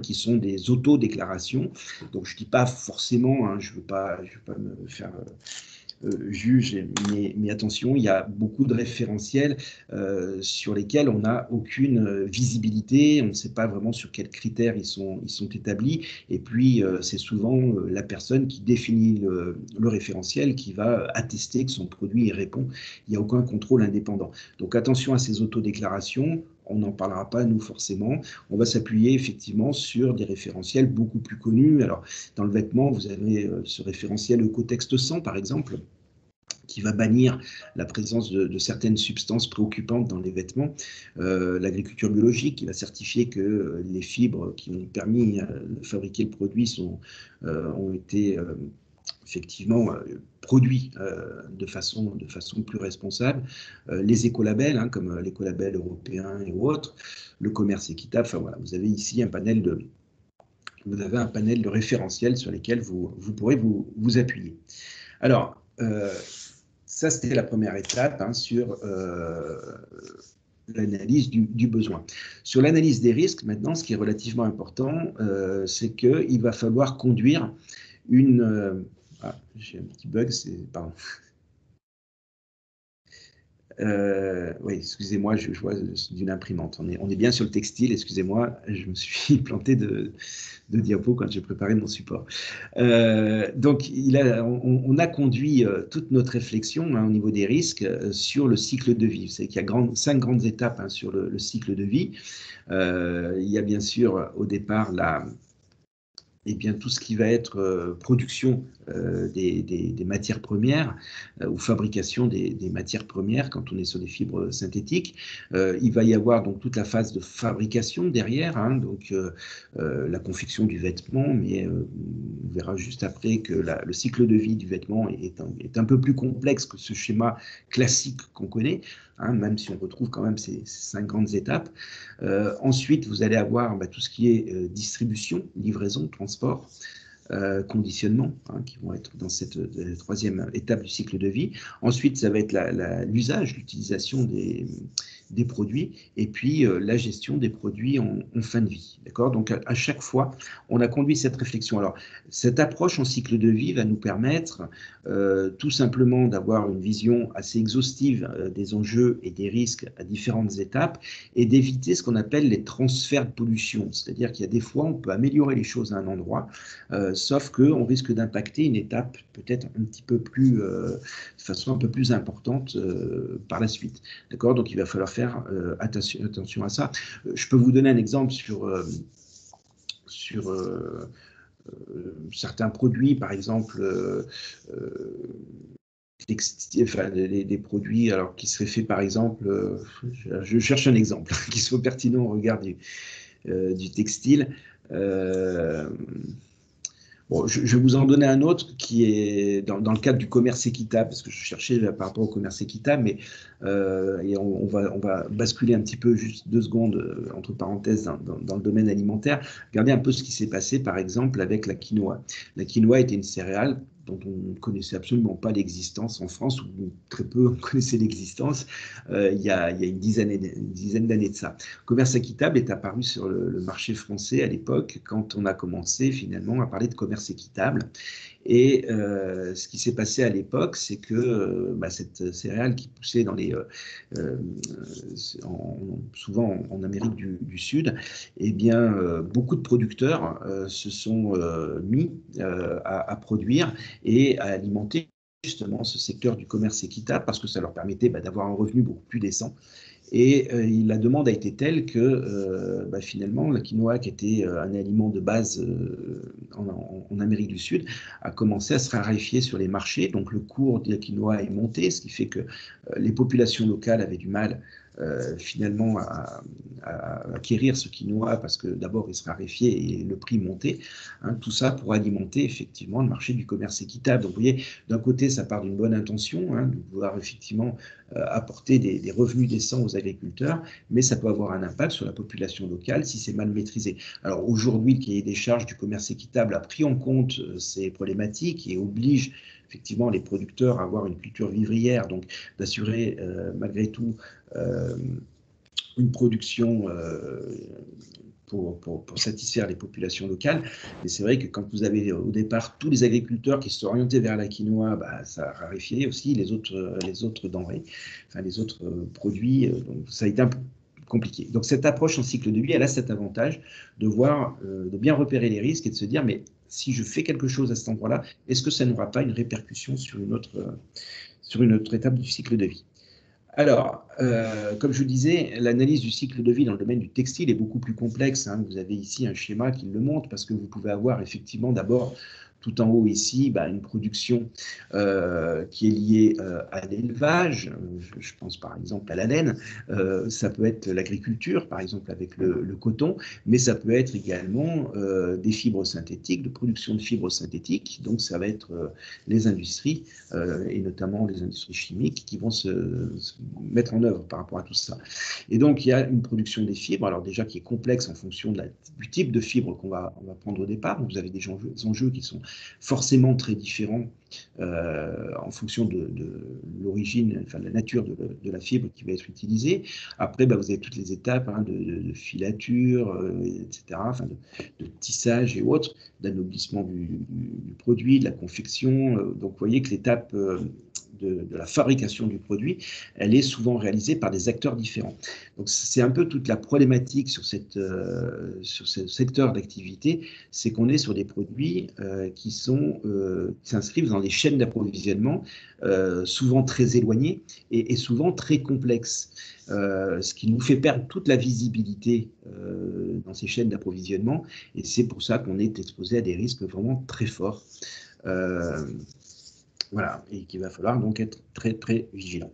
qui sont des autodéclarations. Donc, je ne dis pas forcément, je ne veux pas me faire juge, mais attention, il y a beaucoup de référentiels sur lesquels on n'a aucune visibilité, on ne sait pas vraiment sur quels critères ils sont établis, et puis c'est souvent la personne qui définit le référentiel qui va attester que son produit y répond. Il n'y a aucun contrôle indépendant. Donc attention à ces autodéclarations. On n'en parlera pas, nous, forcément. On va s'appuyer effectivement sur des référentiels beaucoup plus connus. Alors, dans le vêtement, vous avez ce référentiel Ecotext 100, par exemple, qui va bannir la présence de certaines substances préoccupantes dans les vêtements. L'agriculture biologique, qui va certifier que les fibres qui ont permis de fabriquer le produit ont été effectivement produits de façon plus responsable. Les écolabels, comme l'écolabel européen et autres, le commerce équitable. Enfin voilà, vous avez ici un panel de référentiels sur lesquels vous pourrez vous appuyer. Alors, ça, c'était la première étape sur l'analyse du besoin. Sur l'analyse des risques, maintenant, ce qui est relativement important, c'est qu'il va falloir conduire une... j'ai un petit bug, pardon. Oui, excusez-moi, je vois d'une imprimante. On est bien sur le textile, excusez-moi, je me suis planté de diapo quand j'ai préparé mon support. Donc, on a conduit toute notre réflexion au niveau des risques sur le cycle de vie. Vous savez qu'il y a 5 grandes étapes sur le cycle de vie. Il y a bien sûr au départ tout ce qui va être production des matières premières ou fabrication des matières premières quand on est sur des fibres synthétiques. Il va y avoir donc toute la phase de fabrication derrière, donc la confection du vêtement, mais on verra juste après que le cycle de vie du vêtement est un peu plus complexe que ce schéma classique qu'on connaît, même si on retrouve quand même ces 5 grandes étapes. Ensuite, vous allez avoir tout ce qui est distribution, livraison, transport, conditionnement, qui vont être dans cette troisième étape du cycle de vie. Ensuite, ça va être l'usage, l'utilisation des produits, et puis la gestion des produits en fin de vie. D'accord ? Donc, à chaque fois, on a conduit cette réflexion. Alors, cette approche en cycle de vie va nous permettre tout simplement d'avoir une vision assez exhaustive des enjeux et des risques à différentes étapes et d'éviter ce qu'on appelle les transferts de pollution. C'est-à-dire qu'il y a des fois, on peut améliorer les choses à un endroit, sauf qu'on risque d'impacter une étape peut-être un petit peu plus, de façon un peu plus importante par la suite. D'accord ? Donc, il va falloir faire attention à ça. Je peux vous donner un exemple sur certains produits, par exemple, des produits alors, qui seraient faits, par exemple, je cherche un exemple qui soit pertinent au regard du textile. Bon, je vais vous en donner un autre qui est dans le cadre du commerce équitable, parce que je cherchais par rapport au commerce équitable, mais et on va basculer un petit peu, juste 2 secondes, entre parenthèses, dans le domaine alimentaire. Regardez un peu ce qui s'est passé, par exemple, avec la quinoa. La quinoa était une céréale dont on ne connaissait absolument pas l'existence en France, ou très peu connaissaient l'existence, il y a une dizaine d'années de ça. Le commerce équitable est apparu sur le marché français à l'époque, quand on a commencé finalement à parler de commerce équitable. Et ce qui s'est passé à l'époque, c'est que cette céréale qui poussait euh, souvent en Amérique du Sud, eh bien, beaucoup de producteurs se sont mis à produire et à alimenter justement ce secteur du commerce équitable, parce que ça leur permettait d'avoir un revenu beaucoup plus décent. Et la demande a été telle que finalement, la quinoa, qui était un aliment de base en Amérique du Sud, a commencé à se raréfier sur les marchés. Donc le cours de la quinoa est monté, ce qui fait que les populations locales avaient du mal finalement à acquérir ce quinoa, parce que d'abord il se raréfiait et le prix montait. Hein, tout ça pour alimenter effectivement le marché du commerce équitable. Donc vous voyez, d'un côté, ça part d'une bonne intention, hein, de vouloir effectivement apporter des revenus décents aux agriculteurs, mais ça peut avoir un impact sur la population locale si c'est mal maîtrisé. Alors aujourd'hui, le cahier des charges du commerce équitable a pris en compte ces problématiques et oblige effectivement les producteurs à avoir une culture vivrière, donc d'assurer malgré tout une production pour satisfaire les populations locales. Mais c'est vrai que quand vous avez au départ tous les agriculteurs qui se sont orientés vers la quinoa, ça a raréfié aussi les autres denrées, enfin les autres produits. Donc ça a été un peu compliqué. Donc cette approche en cycle de vie, elle a cet avantage de voir, de bien repérer les risques et de se dire, mais si je fais quelque chose à cet endroit-là, est-ce que ça n'aura pas une répercussion sur une autre étape du cycle de vie? Alors, comme je vous disais, l'analyse du cycle de vie dans le domaine du textile est beaucoup plus complexe, hein. Vous avez ici un schéma qui le montre, parce que vous pouvez avoir effectivement d'abord tout en haut ici une production qui est liée à l'élevage. Je pense par exemple à la laine. Ça peut être l'agriculture, par exemple avec le coton, mais ça peut être également des fibres synthétiques, de production de fibres synthétiques. Donc ça va être les industries, et notamment les industries chimiques, qui vont se mettre en œuvre par rapport à tout ça. Et donc, il y a une production des fibres, alors déjà qui est complexe en fonction du type de fibre qu'on va prendre au départ. Donc, vous avez des enjeux qui sont forcément très différents en fonction de l'origine, enfin de la nature de la fibre qui va être utilisée. Après, vous avez toutes les étapes de filature, etc., enfin de tissage et autres, d'anoblissement du produit, de la confection. Donc, vous voyez que l'étape de la fabrication du produit, elle est souvent réalisée par des acteurs différents. Donc c'est un peu toute la problématique sur ce secteur d'activité, c'est qu'on est sur des produits qui s'inscrivent dans des chaînes d'approvisionnement souvent très éloignées et souvent très complexes. Ce qui nous fait perdre toute la visibilité dans ces chaînes d'approvisionnement, et c'est pour ça qu'on est exposé à des risques vraiment très forts. Voilà, et qu'il va falloir donc être très, très vigilant.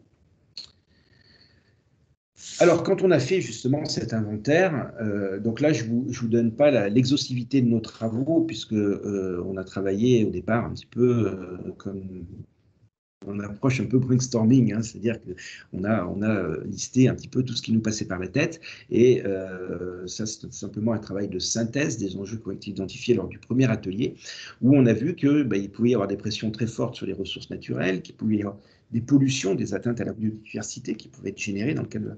Alors, quand on a fait justement cet inventaire, donc là, je vous donne pas l'exhaustivité de nos travaux, puisque on a travaillé au départ un petit peu comme on approche un peu brainstorming, hein, c'est-à-dire qu'on a listé un petit peu tout ce qui nous passait par la tête, et ça, c'est simplement un travail de synthèse des enjeux qui ont été identifiés lors du premier atelier, où on a vu qu'il pouvait y avoir des pressions très fortes sur les ressources naturelles, qu'il pouvait y avoir des pollutions, des atteintes à la biodiversité qui pouvaient être générées dans le cadre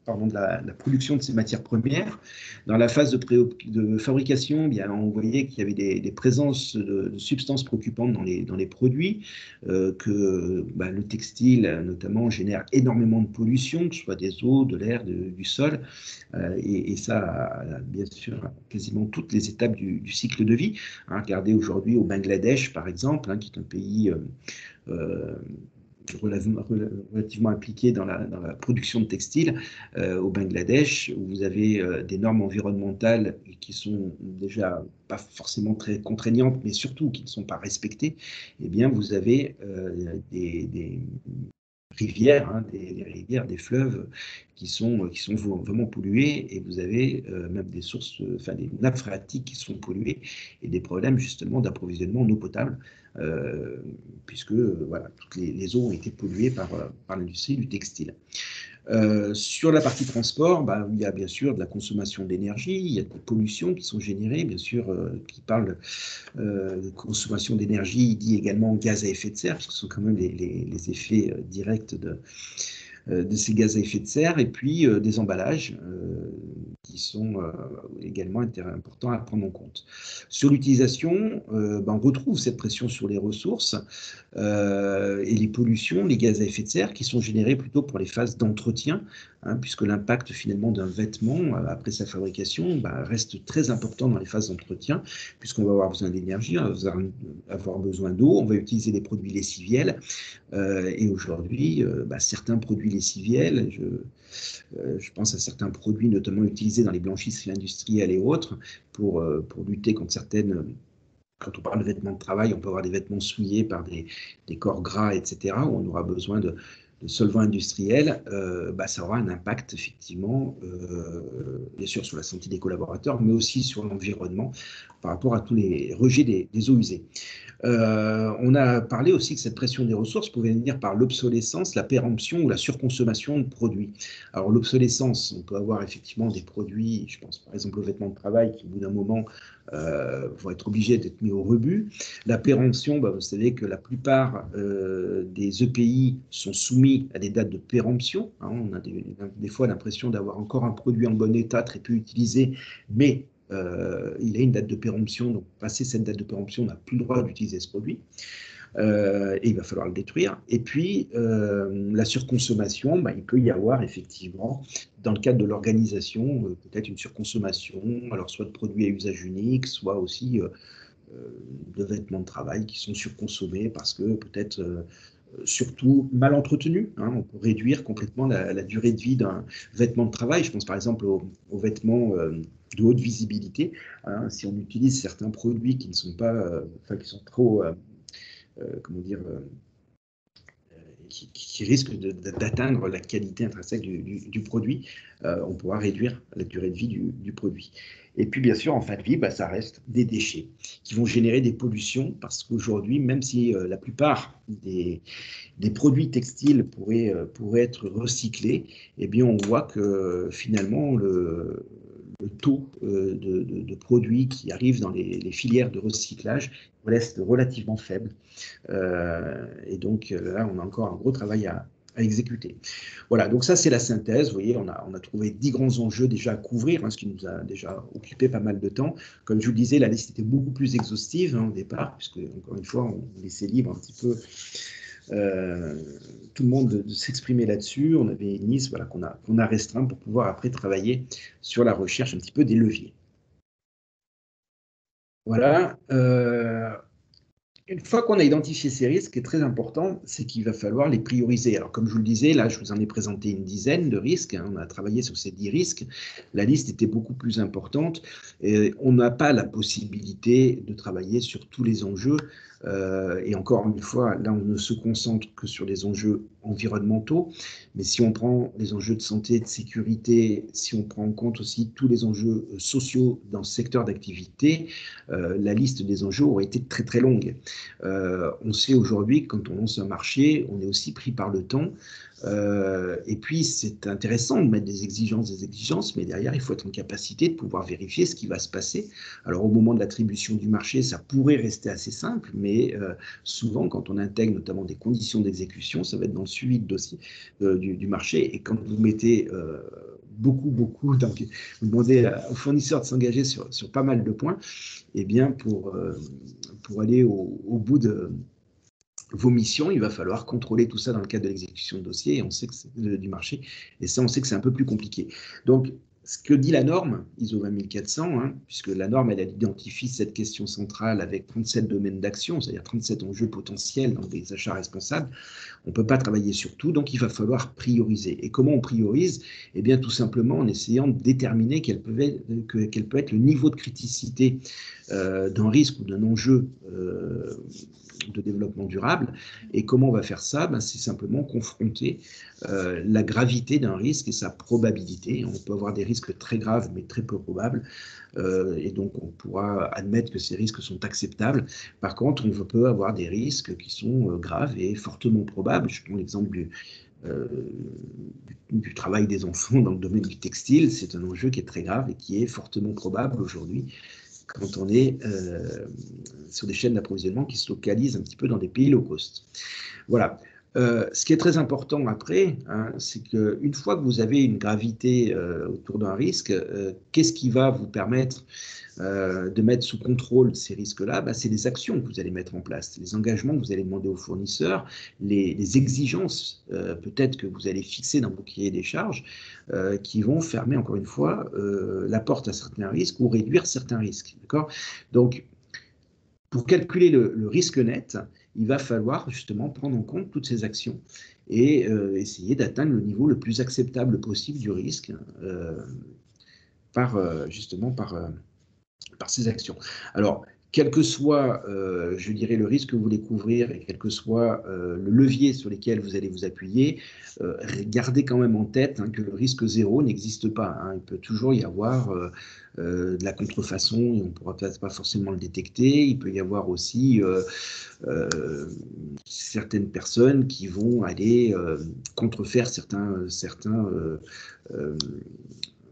de la production de ces matières premières. Dans la phase de fabrication, on voyait qu'il y avait des présences de substances préoccupantes dans les produits, que le textile notamment génère énormément de pollution, que ce soit des eaux, de l'air, du sol, et ça, bien sûr, quasiment toutes les étapes du cycle de vie. Hein, regardez aujourd'hui au Bangladesh, par exemple, hein, qui est un pays relativement impliqué dans la production de textiles au Bangladesh, où vous avez des normes environnementales qui sont déjà pas forcément très contraignantes, mais surtout qui ne sont pas respectées. Eh bien, vous avez des rivières, hein, des rivières, des fleuves qui sont vraiment pollués, et vous avez même des sources, enfin des nappes phréatiques qui sont polluées, et des problèmes justement d'approvisionnement en eau potable, puisque voilà, toutes les eaux ont été polluées par l'industrie du textile. Sur la partie transport, bah, il y a bien sûr de la consommation d'énergie, il y a des pollutions qui sont générées, bien sûr, qui parlent de consommation d'énergie, il dit également gaz à effet de serre, parce que ce sont quand même les effets directs de ces gaz à effet de serre, et puis des emballages qui sont également importants à prendre en compte. Sur l'utilisation, ben, on retrouve cette pression sur les ressources et les pollutions, les gaz à effet de serre qui sont générés plutôt pour les phases d'entretien, hein, puisque l'impact finalement d'un vêtement après sa fabrication ben, reste très important dans les phases d'entretien, puisqu'on va avoir besoin d'énergie, on va avoir besoin d'eau, on va utiliser des produits lessiviels, et aujourd'hui, bah, certains produits lessiviels, je pense à certains produits notamment utilisés dans les blanchisseries industrielles et autres, pour lutter contre certaines... Quand on parle de vêtements de travail, on peut avoir des vêtements souillés par des corps gras, etc., où on aura besoin de solvants industriels, bah, ça aura un impact effectivement, bien sûr sur la santé des collaborateurs, mais aussi sur l'environnement par rapport à tous les rejets des eaux usées. On a parlé aussi que cette pression des ressources pouvait venir par l'obsolescence, la péremption ou la surconsommation de produits. Alors l'obsolescence, on peut avoir effectivement des produits, je pense par exemple aux vêtements de travail qui au bout d'un moment vont être obligés d'être mis au rebut. La péremption, bah, vous savez que la plupart des EPI sont soumis à des dates de péremption, hein. On a des fois l'impression d'avoir encore un produit en bon état, très peu utilisé, mais il a une date de péremption, donc passé cette date de péremption, on n'a plus le droit d'utiliser ce produit. Et il va falloir le détruire. Et puis, la surconsommation, bah, il peut y avoir effectivement, dans le cadre de l'organisation, peut-être une surconsommation, alors soit de produits à usage unique, soit aussi de vêtements de travail qui sont surconsommés parce que peut-être surtout mal entretenu, hein. On peut réduire complètement la durée de vie d'un vêtement de travail. Je pense par exemple aux vêtements de haute visibilité, hein. Si on utilise certains produits qui ne sont pas, enfin qui sont trop, comment dire, qui risquent d'atteindre la qualité intrinsèque du produit, on pourra réduire la durée de vie du produit. Et puis, bien sûr, en fin de vie, bah, ça reste des déchets qui vont générer des pollutions, parce qu'aujourd'hui, même si la plupart des produits textiles pourraient être recyclés, eh bien, on voit que finalement, le taux de produits qui arrivent dans les filières de recyclage reste relativement faible. Et donc là, on a encore un gros travail à exécuter. Voilà, donc ça c'est la synthèse. Vous voyez, on a trouvé 10 grands enjeux déjà à couvrir, hein, ce qui nous a déjà occupé pas mal de temps. Comme je vous le disais, la liste était beaucoup plus exhaustive, hein, au départ, puisque encore une fois, on laissait libre un petit peu tout le monde de s'exprimer là-dessus. On avait une liste, voilà, qu'on a restreint pour pouvoir après travailler sur la recherche un petit peu des leviers. Voilà. Une fois qu'on a identifié ces risques, ce qui est très important, c'est qu'il va falloir les prioriser. Alors, comme je vous le disais, là, je vous en ai présenté une dizaine de risques, hein. On a travaillé sur ces 10 risques. La liste était beaucoup plus importante. Et on n'a pas la possibilité de travailler sur tous les enjeux. Et encore une fois, là, on ne se concentre que sur les enjeux environnementaux. Mais si on prend les enjeux de santé, de sécurité, si on prend en compte aussi tous les enjeux sociaux dans ce secteur d'activité, la liste des enjeux aurait été très, très longue. On sait aujourd'hui que quand on lance un marché, on est aussi pris par le temps. Et puis, c'est intéressant de mettre des exigences, mais derrière, il faut être en capacité de pouvoir vérifier ce qui va se passer. Alors, au moment de l'attribution du marché, ça pourrait rester assez simple, mais souvent, quand on intègre notamment des conditions d'exécution, ça va être dans le suivi de dossier du marché. Et quand vous mettez beaucoup, donc vous demandez aux fournisseurs de s'engager sur pas mal de points, eh bien, pour aller au bout de vos missions, il va falloir contrôler tout ça dans le cadre de l'exécution de dossier, et on sait que du marché, et ça, on sait que c'est un peu plus compliqué. Donc, ce que dit la norme ISO 20400, hein, puisque la norme, elle identifie cette question centrale avec 37 domaines d'action, c'est-à-dire 37 enjeux potentiels dans des achats responsables. On ne peut pas travailler sur tout, donc il va falloir prioriser. Et comment on priorise? Eh bien, tout simplement en essayant de déterminer quel peut être le niveau de criticité d'un risque ou d'un enjeu de développement durable. Et comment on va faire ça? C'est simplement confronter la gravité d'un risque et sa probabilité. On peut avoir des risques très graves mais très peu probables, et donc on pourra admettre que ces risques sont acceptables. Par contre, on peut avoir des risques qui sont graves et fortement probables. Je prends l'exemple du travail des enfants dans le domaine du textile. C'est un enjeu qui est très grave et qui est fortement probable aujourd'hui quand on est sur des chaînes d'approvisionnement qui se localisent un petit peu dans des pays low cost. Voilà. Ce qui est très important après, hein, c'est qu'une fois que vous avez une gravité autour d'un risque, qu'est-ce qui va vous permettre de mettre sous contrôle ces risques-là? C'est les actions que vous allez mettre en place, les engagements que vous allez demander aux fournisseurs, les exigences peut-être que vous allez fixer dans vos cahiers des charges qui vont fermer encore une fois la porte à certains risques ou réduire certains risques. Donc, pour calculer le risque net, il va falloir justement prendre en compte toutes ces actions et essayer d'atteindre le niveau le plus acceptable possible du risque par ces actions. Alors, quel que soit, je dirais, le risque que vous voulez couvrir et quel que soit le levier sur lesquels vous allez vous appuyer, gardez quand même en tête que le risque zéro n'existe pas. Il peut toujours y avoir de la contrefaçon et on ne pourra peut-être pas forcément le détecter. Il peut y avoir aussi certaines personnes qui vont aller contrefaire certains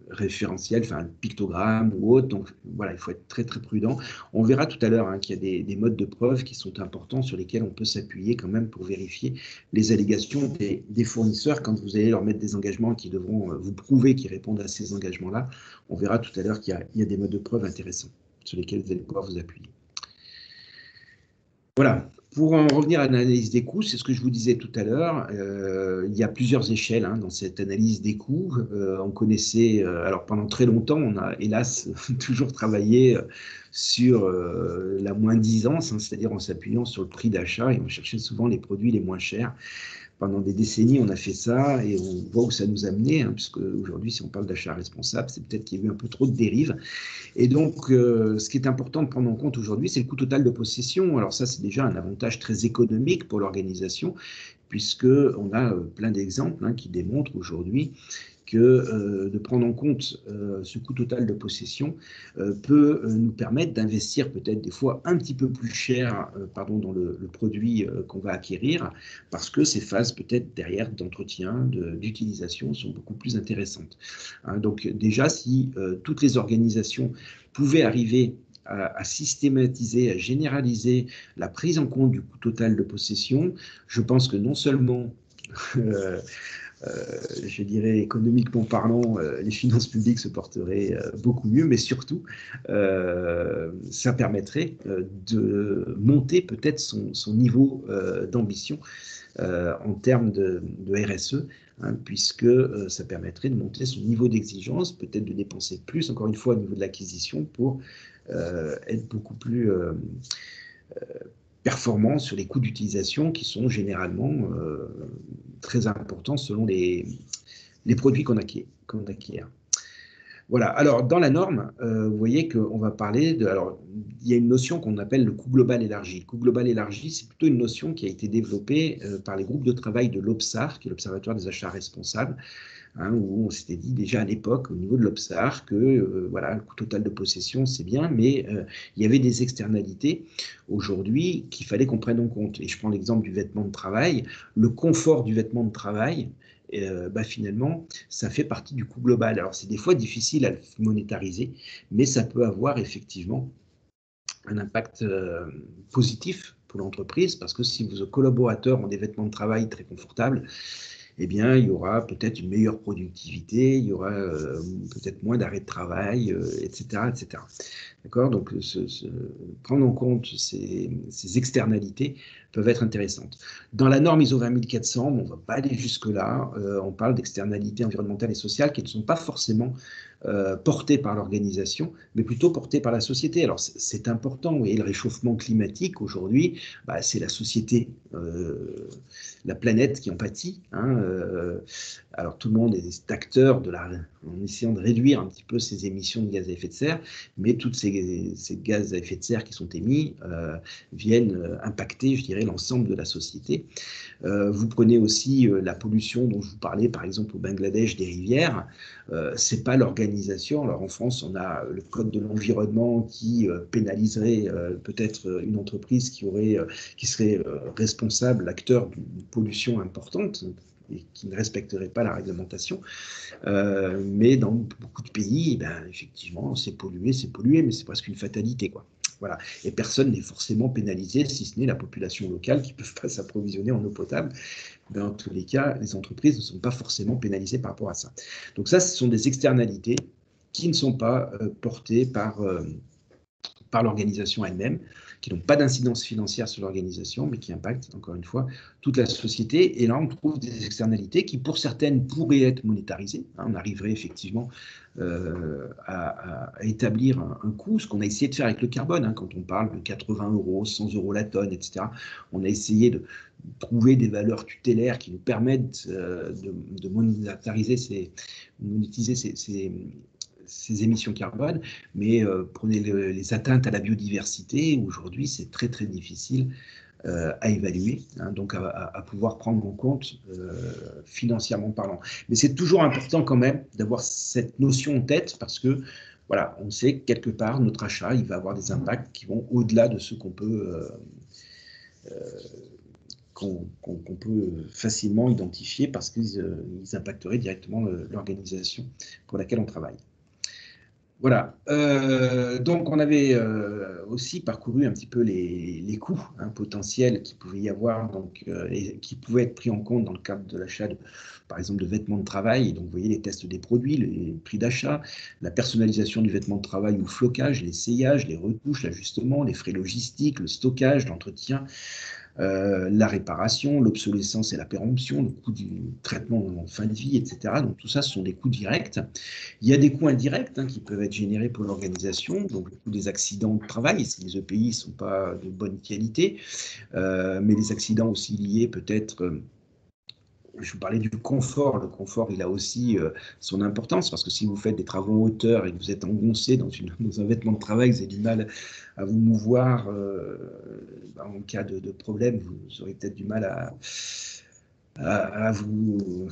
référentiel, enfin pictogramme ou autre. Donc voilà, il faut être très très prudent. On verra tout à l'heure qu'il y a des modes de preuve qui sont importants sur lesquels on peut s'appuyer quand même pour vérifier les allégations des fournisseurs quand vous allez leur mettre des engagements qui devront vous prouver qu'ils répondent à ces engagements-là. On verra tout à l'heure qu'il y a des modes de preuve intéressants sur lesquels vous allez pouvoir vous appuyer. Voilà. Pour en revenir à l'analyse des coûts, c'est ce que je vous disais tout à l'heure, il y a plusieurs échelles dans cette analyse des coûts. On connaissait, alors pendant très longtemps, on a hélas toujours travaillé sur la moins-disance, c'est-à-dire en s'appuyant sur le prix d'achat et on cherchait souvent les produits les moins chers. Pendant des décennies, on a fait ça et on voit où ça nous a mené, puisque aujourd'hui, si on parle d'achat responsable, c'est peut-être qu'il y a eu un peu trop de dérives. Et donc, ce qui est important de prendre en compte aujourd'hui, c'est le coût total de possession. Alors ça, c'est déjà un avantage très économique pour l'organisation, puisqu'on a plein d'exemples qui démontrent aujourd'hui que de prendre en compte ce coût total de possession peut nous permettre d'investir peut-être des fois un petit peu plus cher dans le produit qu'on va acquérir, parce que ces phases peut-être derrière d'entretien, d'utilisation sont beaucoup plus intéressantes. Donc déjà, si toutes les organisations pouvaient arriver à systématiser, à généraliser la prise en compte du coût total de possession, je pense que non seulement je dirais économiquement parlant, les finances publiques se porteraient beaucoup mieux, mais surtout, ça permettrait de monter peut-être son niveau d'ambition en termes de RSE, puisque ça permettrait de monter son niveau d'exigence, peut-être de dépenser plus, encore une fois, au niveau de l'acquisition, pour être beaucoup plus performants sur les coûts d'utilisation qui sont généralement très importants selon les produits qu'on acquiert. Voilà, alors dans la norme, vous voyez qu'on va parler de... Alors, il y a une notion qu'on appelle le coût global élargi. Le coût global élargi, c'est plutôt une notion qui a été développée par les groupes de travail de l'OBSAR, qui est l'Observatoire des achats responsables, où on s'était dit déjà à l'époque, au niveau de l'OBSAR, que voilà, le coût total de possession, c'est bien, mais il y avait des externalités aujourd'hui qu'il fallait qu'on prenne en compte. Et je prends l'exemple du vêtement de travail. Le confort du vêtement de travail, finalement, ça fait partie du coût global. Alors, c'est des fois difficile à le monétariser, mais ça peut avoir effectivement un impact positif pour l'entreprise, parce que si vos collaborateurs ont des vêtements de travail très confortables, eh bien, il y aura peut-être une meilleure productivité, il y aura peut-être moins d'arrêts de travail, etc., etc. D'accord? Donc, prendre en compte ces externalités peuvent être intéressantes. Dans la norme ISO 20400, on ne va pas aller jusque-là, on parle d'externalités environnementales et sociales qui ne sont pas forcément portés par l'organisation, mais plutôt portés par la société. Alors c'est important, vous voyez, le réchauffement climatique aujourd'hui, bah, c'est la société, la planète qui en pâtit. Hein, alors tout le monde est acteur en essayant de réduire un petit peu ces émissions de gaz à effet de serre, mais toutes ces gaz à effet de serre qui sont émis viennent impacter, je dirais, l'ensemble de la société. Vous prenez aussi la pollution dont je vous parlais, par exemple au Bangladesh, des rivières. C'est pas l'organisation. Alors en France, on a le code de l'environnement qui pénaliserait peut-être une entreprise qui serait responsable, acteur d'une pollution importante et qui ne respecterait pas la réglementation. Mais dans beaucoup de pays, ben, effectivement, c'est pollué, mais c'est presque une fatalité, quoi. Voilà. Et personne n'est forcément pénalisé, si ce n'est la population locale qui ne peut pas s'approvisionner en eau potable. Dans tous les cas, les entreprises ne sont pas forcément pénalisées par rapport à ça. Donc ça, ce sont des externalités qui ne sont pas portées par l'organisation elle-même, qui n'ont pas d'incidence financière sur l'organisation, mais qui impactent, encore une fois, toute la société. Et là, on trouve des externalités qui, pour certaines, pourraient être monétarisées. On arriverait effectivement à établir un coût, ce qu'on a essayé de faire avec le carbone, quand on parle de 80 €, 100 € la tonne, etc. On a essayé de trouver des valeurs tutélaires qui nous permettent de monétiser ces émissions carbone, mais prenez les atteintes à la biodiversité, aujourd'hui c'est très très difficile à évaluer, donc à pouvoir prendre en compte financièrement parlant. Mais c'est toujours important quand même d'avoir cette notion en tête, parce que voilà, on sait que quelque part notre achat, il va avoir des impacts qui vont au-delà de ce qu'on peut facilement identifier, parce qu'ils impacteraient directement l'organisation pour laquelle on travaille. Voilà, donc on avait aussi parcouru un petit peu les coûts potentiels qu'il pouvait y avoir, donc, et qui pouvaient être pris en compte dans le cadre de l'achat, par exemple, de vêtements de travail. Et donc, vous voyez les tests des produits, les prix d'achat, la personnalisation du vêtement de travail ou le flocage, l'essayage, les retouches, l'ajustement, les frais logistiques, le stockage, l'entretien, la réparation, l'obsolescence et la péremption, le coût du traitement en fin de vie, etc. Donc tout ça, ce sont des coûts directs. Il y a des coûts indirects qui peuvent être générés pour l'organisation, donc le coût des accidents de travail, si les EPI ne sont pas de bonne qualité, mais les accidents aussi liés peut-être... je vous parlais du confort. Le confort, il a aussi son importance, parce que si vous faites des travaux en hauteur et que vous êtes engoncé dans un vêtement de travail, vous avez du mal à vous mouvoir, en cas de problème, vous aurez peut-être du mal à vous...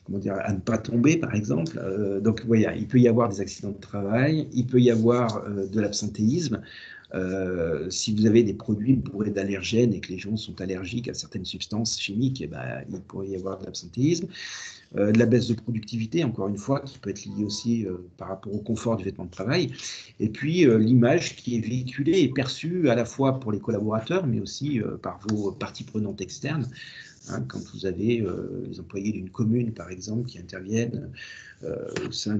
comment dire, à ne pas tomber, par exemple. Donc, vous voyez, il peut y avoir des accidents de travail, il peut y avoir de l'absentéisme. Si vous avez des produits bourrés d'allergènes et que les gens sont allergiques à certaines substances chimiques, il pourrait y avoir de l'absentéisme. De la baisse de productivité, encore une fois, qui peut être liée aussi par rapport au confort du vêtement de travail. Et puis, l'image qui est véhiculée et perçue à la fois pour les collaborateurs, mais aussi par vos parties prenantes externes. Quand vous avez les employés d'une commune, par exemple, qui interviennent au sein au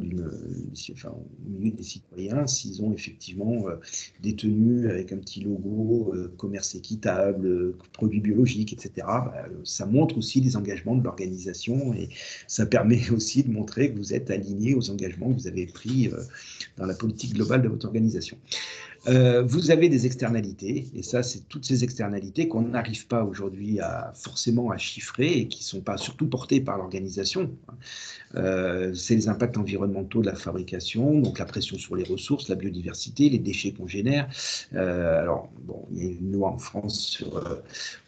milieu des citoyens, s'ils ont effectivement des tenues avec un petit logo, commerce équitable, produits biologiques, etc., ça montre aussi les engagements de l'organisation, et ça permet aussi de montrer que vous êtes aligné aux engagements que vous avez pris dans la politique globale de votre organisation. Vous avez des externalités, et ça, c'est toutes ces externalités qu'on n'arrive pas aujourd'hui forcément à chiffrer, et qui ne sont pas surtout portées par l'organisation. C'est les impacts environnementaux de la fabrication, donc la pression sur les ressources, la biodiversité, les déchets qu'on génère. Alors, bon, il y a une loi en France sur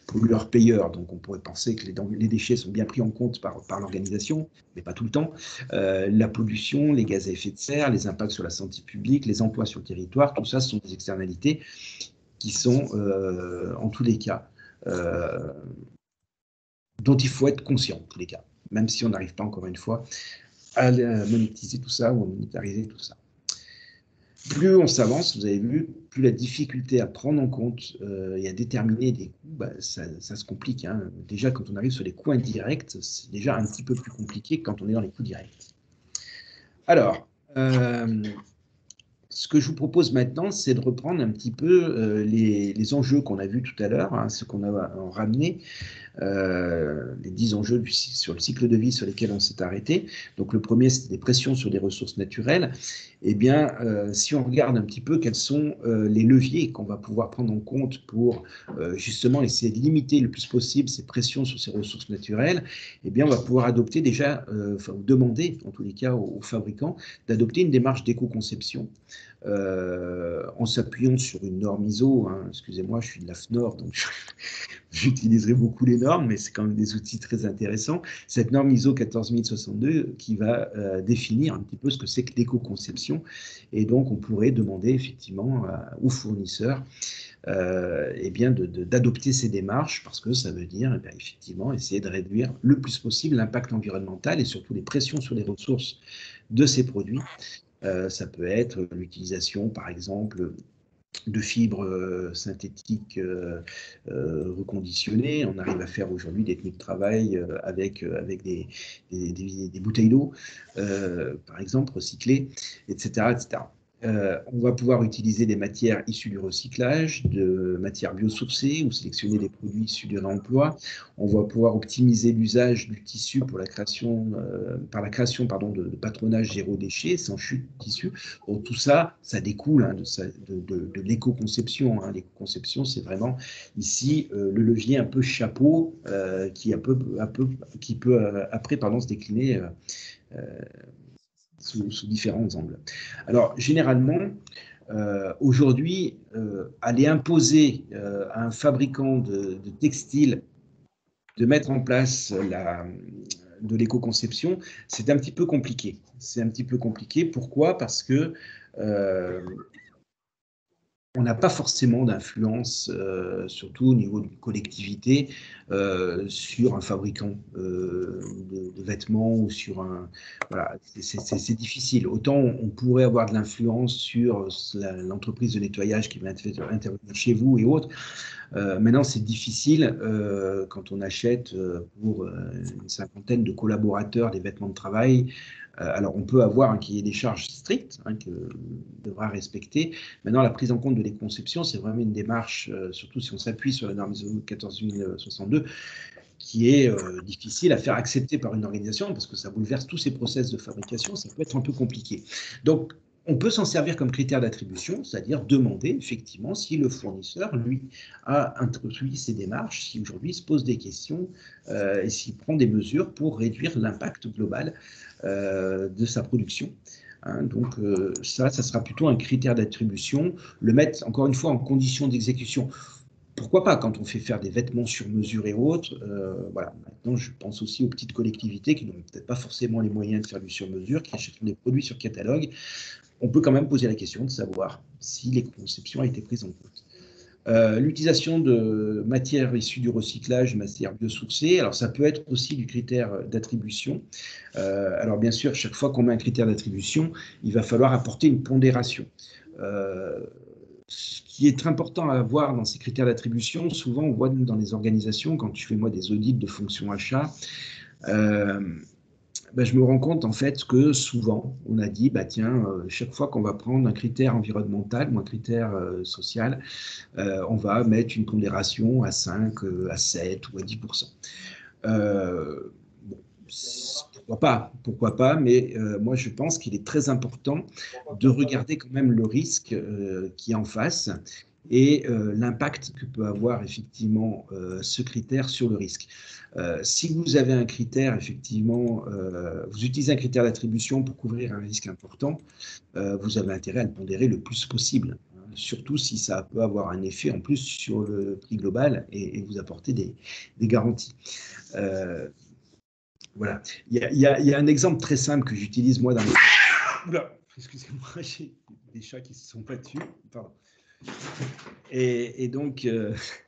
pollueur-payeur, donc on pourrait penser que les déchets sont bien pris en compte par l'organisation, mais pas tout le temps. La pollution, les gaz à effet de serre, les impacts sur la santé publique, les emplois sur le territoire, tout ça, ce sont des externalités qui sont, en tous les cas, dont il faut être conscient, en tous les cas, même si on n'arrive pas, encore une fois, à monétiser tout ça ou à monétariser tout ça. Plus on s'avance, vous avez vu, plus la difficulté à prendre en compte et à déterminer des coûts, ça se complique. Déjà, quand on arrive sur les coûts indirects, c'est déjà un petit peu plus compliqué que quand on est dans les coûts directs. Alors, ce que je vous propose maintenant, c'est de reprendre un petit peu les enjeux qu'on a vus tout à l'heure, ce qu'on a ramené, les 10 enjeux sur le cycle de vie sur lesquels on s'est arrêté. Donc le premier, c'était des pressions sur des ressources naturelles. Eh bien, si on regarde un petit peu quels sont les leviers qu'on va pouvoir prendre en compte pour justement essayer de limiter le plus possible ces pressions sur ces ressources naturelles, eh bien, on va pouvoir adopter déjà, demander en tous les cas aux fabricants d'adopter une démarche d'éco-conception en s'appuyant sur une norme ISO. Hein. Excusez-moi, je suis de la FNOR, donc j'utiliserai beaucoup les normes, mais c'est quand même des outils très intéressants. Cette norme ISO 14062 qui va définir un petit peu ce que c'est que l'éco-conception. Et donc, on pourrait demander effectivement aux fournisseurs eh bien d'adopter ces démarches parce que ça veut dire eh bien, effectivement essayer de réduire le plus possible l'impact environnemental et surtout les pressions sur les ressources de ces produits. Ça peut être l'utilisation, par exemple, de fibres synthétiques reconditionnées. On arrive à faire aujourd'hui des tenues de travail avec des bouteilles d'eau, par exemple, recyclées, etc. etc. On va pouvoir utiliser des matières issues du recyclage, de matières biosourcées ou sélectionner des produits issus de réemploi. On va pouvoir optimiser l'usage du tissu pour la création, par la création de patronage zéro déchet, sans chute de tissu. Donc, tout ça, ça découle hein, de l'éco-conception. Hein. L'éco-conception, c'est vraiment ici le levier un peu chapeau qui peut après se décliner sous différents angles. Alors, généralement, aujourd'hui, aller imposer à un fabricant de textiles de mettre en place de l'éco-conception, c'est un petit peu compliqué. C'est un petit peu compliqué. Pourquoi? Parce que on n'a pas forcément d'influence, surtout au niveau d'une collectivité, sur un fabricant de vêtements ou sur un... Voilà, c'est difficile. Autant on pourrait avoir de l'influence sur l'entreprise de nettoyage qui va intervenir chez vous et autres. Maintenant, c'est difficile quand on achète pour une cinquantaine de collaborateurs des vêtements de travail. Alors, on peut avoir un cahier des charges strict que devra respecter. Maintenant, la prise en compte de l'éco-conception, c'est vraiment une démarche, surtout si on s'appuie sur la norme ISO 14062, qui est difficile à faire accepter par une organisation parce que ça bouleverse tous ces process de fabrication. Ça peut être un peu compliqué. Donc, on peut s'en servir comme critère d'attribution, c'est-à-dire demander effectivement si le fournisseur, lui, a introduit ces démarches, si aujourd'hui il se pose des questions et s'il prend des mesures pour réduire l'impact global de sa production. Hein, donc ça sera plutôt un critère d'attribution. Le mettre, encore une fois, en condition d'exécution. Pourquoi pas quand on fait faire des vêtements sur mesure et autres. Voilà. Maintenant, je pense aussi aux petites collectivités qui n'ont peut-être pas forcément les moyens de faire du sur-mesure, qui achètent des produits sur catalogue. On peut quand même poser la question de savoir si l'éco-conception a été prise en compte. L'utilisation de matières issues du recyclage, matières biosourcées, alors ça peut être aussi du critère d'attribution. Alors bien sûr, chaque fois qu'on met un critère d'attribution, il va falloir apporter une pondération. Ce qui est très important à avoir dans ces critères d'attribution, souvent on voit dans les organisations, quand je fais moi des audits de fonction achat, je me rends compte en fait que souvent on a dit tiens, chaque fois qu'on va prendre un critère environnemental ou un critère social, on va mettre une pondération à 5, à 7 ou à 10%. Bon, pourquoi pas, mais moi je pense qu'il est très important de regarder quand même le risque qui est en face et l'impact que peut avoir effectivement ce critère sur le risque. Si vous avez un critère, effectivement, vous utilisez un critère d'attribution pour couvrir un risque important, vous avez intérêt à le pondérer le plus possible, hein, surtout si ça peut avoir un effet en plus sur le prix global et vous apporter des garanties. Voilà. Il y a un exemple très simple que j'utilise moi dans les... Oula, excusez-moi, j'ai des chats qui se sont battus. Pardon. Et donc,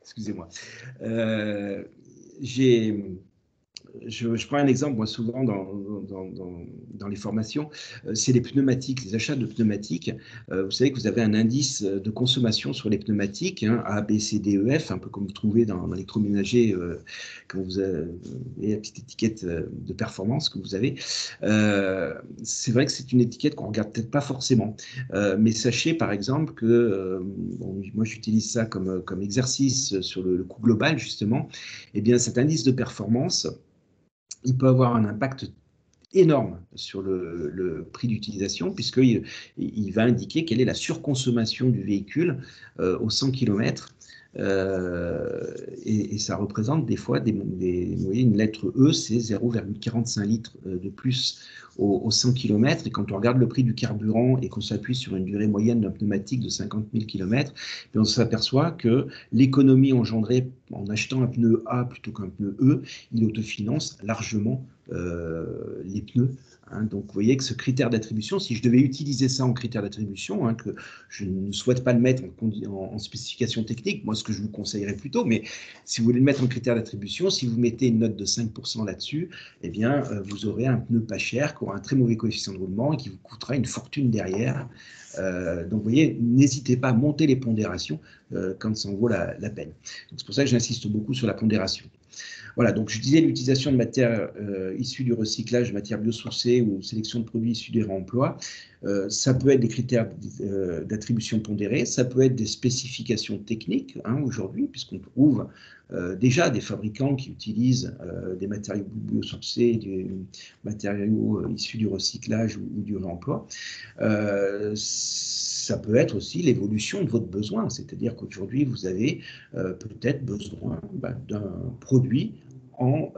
excusez-moi. J'ai je prends un exemple, moi, souvent dans les formations, c'est les pneumatiques, les achats de pneumatiques. Vous savez que vous avez un indice de consommation sur les pneumatiques, hein, A, B, C, D, E, F, un peu comme vous trouvez dans l'électroménager, quand vous avez la petite étiquette de performance que vous avez. C'est vrai que c'est une étiquette qu'on ne regarde peut-être pas forcément. Mais sachez, par exemple, que bon, moi, j'utilise ça comme exercice sur le coût global, justement. Eh bien, cet indice de performance, il peut avoir un impact énorme sur le prix d'utilisation, puisqu'il va indiquer quelle est la surconsommation du véhicule aux 100 km. Et ça représente des fois, vous voyez, une lettre E, c'est 0,45 litres de plus aux 100 km. Et quand on regarde le prix du carburant et qu'on s'appuie sur une durée moyenne d'un pneumatique de 50 000 km, on s'aperçoit que l'économie engendrée en achetant un pneu A plutôt qu'un pneu E, il autofinance largement les pneus. Hein. Donc, vous voyez que ce critère d'attribution, si je devais utiliser ça en critère d'attribution, hein, que je ne souhaite pas le mettre en spécification technique, moi, ce que je vous conseillerais plutôt, mais si vous voulez le mettre en critère d'attribution, si vous mettez une note de 5% là-dessus, eh bien, vous aurez un pneu pas cher, qui aura un très mauvais coefficient de roulement et qui vous coûtera une fortune derrière. Donc, vous voyez, n'hésitez pas à monter les pondérations quand ça en vaut la peine. C'est pour ça que j'insiste beaucoup sur la pondération. Voilà, donc je disais l'utilisation de matières issues du recyclage, matières biosourcées ou sélection de produits issus des réemplois. Ça peut être des critères d'attribution pondérée, ça peut être des spécifications techniques hein, aujourd'hui, puisqu'on trouve déjà des fabricants qui utilisent des matériaux biosourcés, des matériaux issus du recyclage ou du réemploi. Ça peut être aussi l'évolution de votre besoin, c'est-à-dire qu'aujourd'hui, vous avez peut-être besoin d'un produit en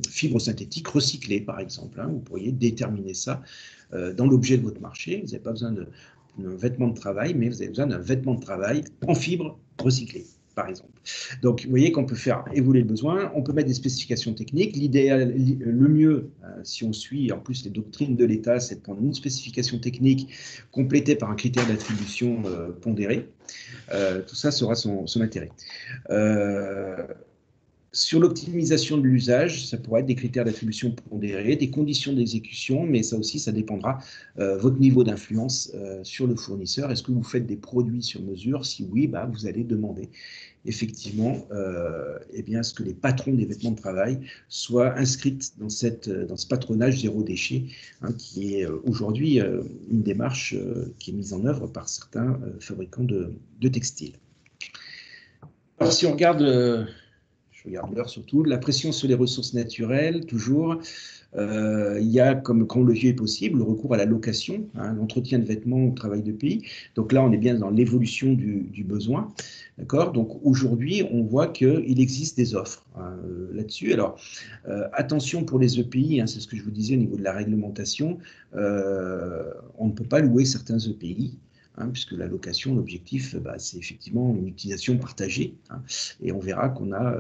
fibres synthétiques recyclées, par exemple. Hein. Vous pourriez déterminer ça dans l'objet de votre marché. Vous n'avez pas besoin d'un vêtement de travail, mais vous avez besoin d'un vêtement de travail en fibres recyclées, par exemple. Donc, vous voyez qu'on peut faire évoluer le besoin, on peut mettre des spécifications techniques. L'idéal, le mieux, si on suit en plus les doctrines de l'État, c'est de prendre une spécification technique complétée par un critère d'attribution pondéré. Tout ça sera son intérêt. Sur l'optimisation de l'usage, ça pourrait être des critères d'attribution pondérés, des conditions d'exécution, mais ça aussi, ça dépendra votre niveau d'influence sur le fournisseur. Est-ce que vous faites des produits sur mesure? Si oui, vous allez demander effectivement eh bien, ce que les patrons des vêtements de travail soient inscrits dans ce patronage zéro déchet, hein, qui est aujourd'hui une démarche qui est mise en œuvre par certains fabricants de textiles. Alors, si on regarde... je regarde l'heure surtout, la pression sur les ressources naturelles, toujours. Il y a, comme quand le levier est possible, le recours à la location, hein, l'entretien de vêtements au travail de pays. Donc là, on est bien dans l'évolution du besoin. D'accord. Donc aujourd'hui, on voit qu'il existe des offres hein, là-dessus. Alors, attention pour les EPI, hein, c'est ce que je vous disais au niveau de la réglementation, on ne peut pas louer certains EPI. Hein, puisque la location, l'objectif, c'est effectivement une utilisation partagée. Hein, et on verra qu'on a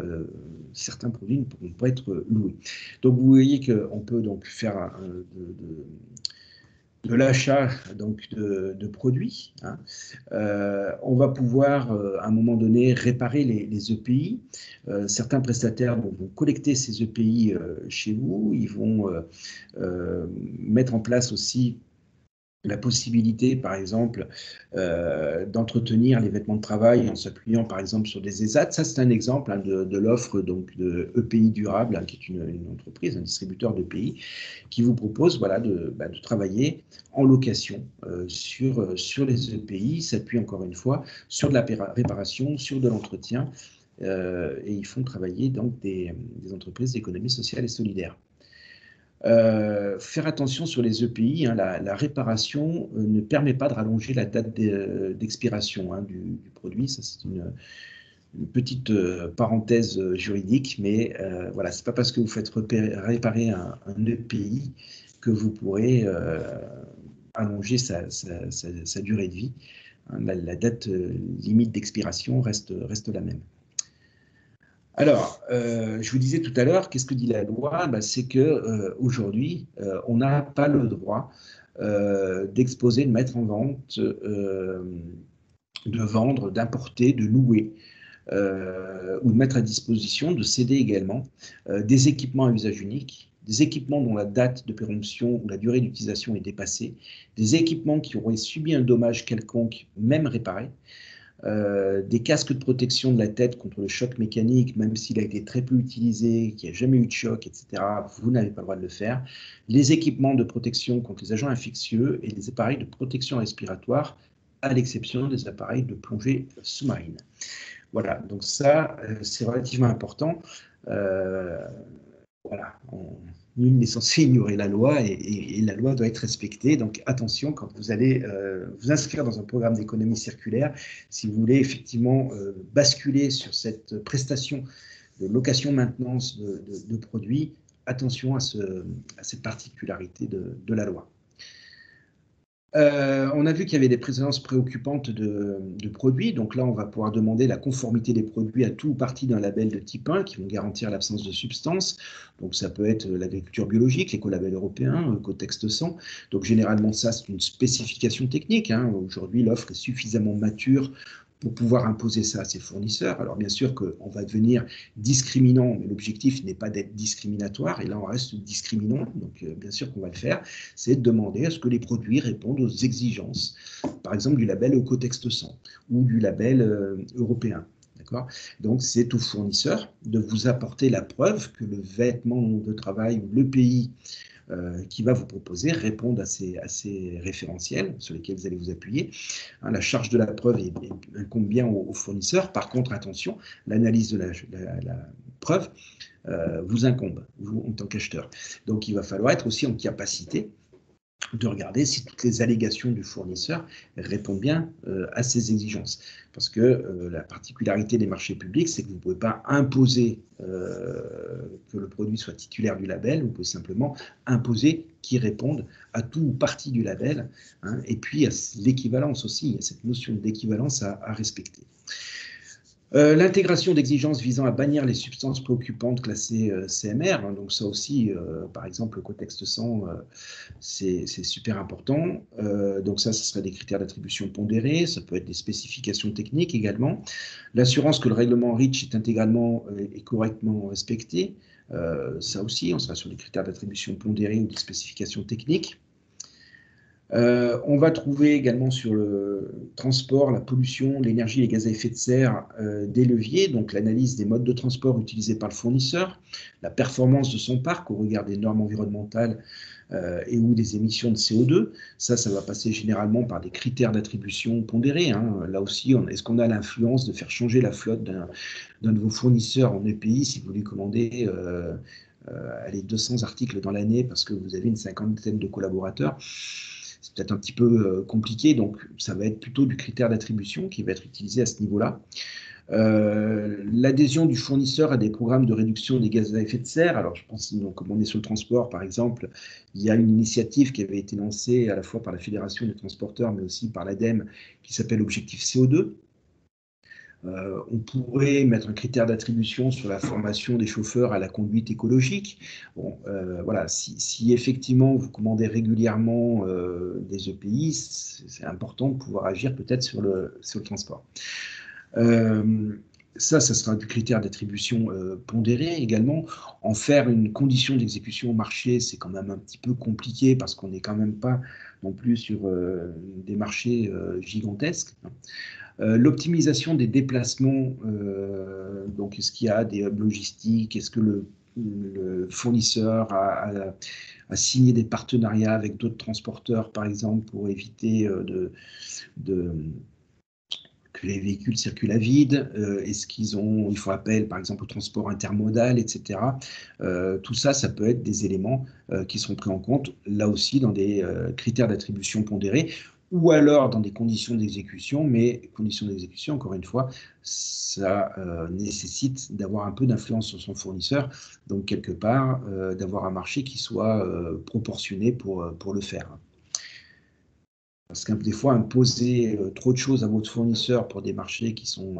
certains produits ne pourront pas être loués. Donc vous voyez qu'on peut donc faire de l'achat de produits. Hein. On va pouvoir, à un moment donné, réparer les EPI. Certains prestataires vont collecter ces EPI chez vous. Ils vont mettre en place aussi la possibilité, par exemple, d'entretenir les vêtements de travail en s'appuyant, par exemple, sur des ESAT. Ça, c'est un exemple hein, de l'offre de EPI Durable, hein, qui est une entreprise, un distributeur d'EPI, qui vous propose voilà, de travailler en location sur les EPI. S'appuie encore une fois sur de la réparation, sur de l'entretien, et ils font travailler donc des entreprises d'économie sociale et solidaire. Faire attention sur les EPI, hein, la réparation ne permet pas de rallonger la date d'expiration hein, du produit. Ça, c'est une petite parenthèse juridique, mais voilà, c'est pas parce que vous faites réparer un EPI que vous pourrez allonger sa durée de vie. Hein, la date limite d'expiration reste la même. Alors, je vous disais tout à l'heure, qu'est-ce que dit la loi? C'est qu'aujourd'hui, on n'a pas le droit d'exposer, de mettre en vente, de vendre, d'importer, de louer ou de mettre à disposition, de céder également des équipements à usage unique, des équipements dont la date de péremption ou la durée d'utilisation est dépassée, des équipements qui auraient subi un dommage quelconque, même réparé, des casques de protection de la tête contre le choc mécanique, même s'il a été très peu utilisé, qu'il n'y a jamais eu de choc, etc., vous n'avez pas le droit de le faire. Les équipements de protection contre les agents infectieux et les appareils de protection respiratoire, à l'exception des appareils de plongée sous-marine. Voilà, donc ça, c'est relativement important. Voilà, nul n'est censé ignorer la loi et la loi doit être respectée. Donc attention quand vous allez vous inscrire dans un programme d'économie circulaire, si vous voulez effectivement basculer sur cette prestation de location-maintenance de produits, attention à cette particularité de la loi. On a vu qu'il y avait des présences préoccupantes de produits. Donc là, on va pouvoir demander la conformité des produits à tout ou partie d'un label de type 1 qui vont garantir l'absence de substances. Donc ça peut être l'agriculture biologique, l'écolabel européen, Cotex 100. Donc généralement, ça, c'est une spécification technique. Aujourd'hui, l'offre est suffisamment mature pour pouvoir imposer ça à ses fournisseurs. Alors bien sûr qu'on va devenir discriminant, mais l'objectif n'est pas d'être discriminatoire, et là on reste discriminant, donc bien sûr qu'on va le faire, c'est de demander à ce que les produits répondent aux exigences, par exemple du label Ecotex 100 ou du label européen. Donc c'est au fournisseur de vous apporter la preuve que le vêtement de travail ou le pays qui va vous proposer répondre à ces référentiels sur lesquels vous allez vous appuyer. La charge de la preuve incombe bien au fournisseur. Par contre, attention, l'analyse de la preuve vous incombe, vous, en tant qu'acheteur. Donc, il va falloir être aussi en capacité de regarder si toutes les allégations du fournisseur répondent bien à ces exigences. Parce que la particularité des marchés publics, c'est que vous ne pouvez pas imposer que le produit soit titulaire du label, vous pouvez simplement imposer qu'il réponde à tout ou partie du label, et puis à l'équivalence aussi, il y a cette notion d'équivalence à respecter. L'intégration d'exigences visant à bannir les substances préoccupantes classées CMR, donc ça aussi, par exemple, le Cotex 100, c'est super important. Donc ça, ce serait des critères d'attribution pondérés, ça peut être des spécifications techniques également. L'assurance que le règlement REACH est intégralement et correctement respecté, ça aussi, on sera sur des critères d'attribution pondérés ou des spécifications techniques. On va trouver également sur le transport, la pollution, l'énergie, les gaz à effet de serre des leviers, donc l'analyse des modes de transport utilisés par le fournisseur, la performance de son parc au regard des normes environnementales et ou des émissions de CO2. Ça va passer généralement par des critères d'attribution pondérés. Là aussi, est-ce qu'on a l'influence de faire changer la flotte d'un de vos fournisseurs en EPI si vous lui commandez 200 articles dans l'année parce que vous avez une cinquantaine de collaborateurs? C'est peut-être un petit peu compliqué, donc ça va être plutôt du critère d'attribution qui va être utilisé à ce niveau-là. L'adhésion du fournisseur à des programmes de réduction des gaz à effet de serre. Alors, je pense, donc, comme on est sur le transport, par exemple, il y a une initiative qui avait été lancée à la fois par la Fédération des transporteurs, mais aussi par l'ADEME, qui s'appelle Objectif CO2. On pourrait mettre un critère d'attribution sur la formation des chauffeurs à la conduite écologique. Bon, voilà, si effectivement vous commandez régulièrement des EPI, c'est important de pouvoir agir peut-être sur le transport. Ça sera du critère d'attribution pondéré également. En faire une condition d'exécution au marché, c'est quand même un petit peu compliqué parce qu'on n'est quand même pas non plus sur des marchés gigantesques. L'optimisation des déplacements, donc est-ce qu'il y a des hubs logistiques, est-ce que le fournisseur a signé des partenariats avec d'autres transporteurs, par exemple, pour éviter que les véhicules circulent à vide, est-ce ils font appel, par exemple, au transport intermodal, etc. Tout ça, ça peut être des éléments qui sont pris en compte, là aussi, dans des critères d'attribution pondérés, ou alors dans des conditions d'exécution, mais conditions d'exécution, encore une fois, ça nécessite d'avoir un peu d'influence sur son fournisseur, donc quelque part, d'avoir un marché qui soit proportionné pour le faire. Parce que des fois, imposer trop de choses à votre fournisseur pour des marchés qui sont...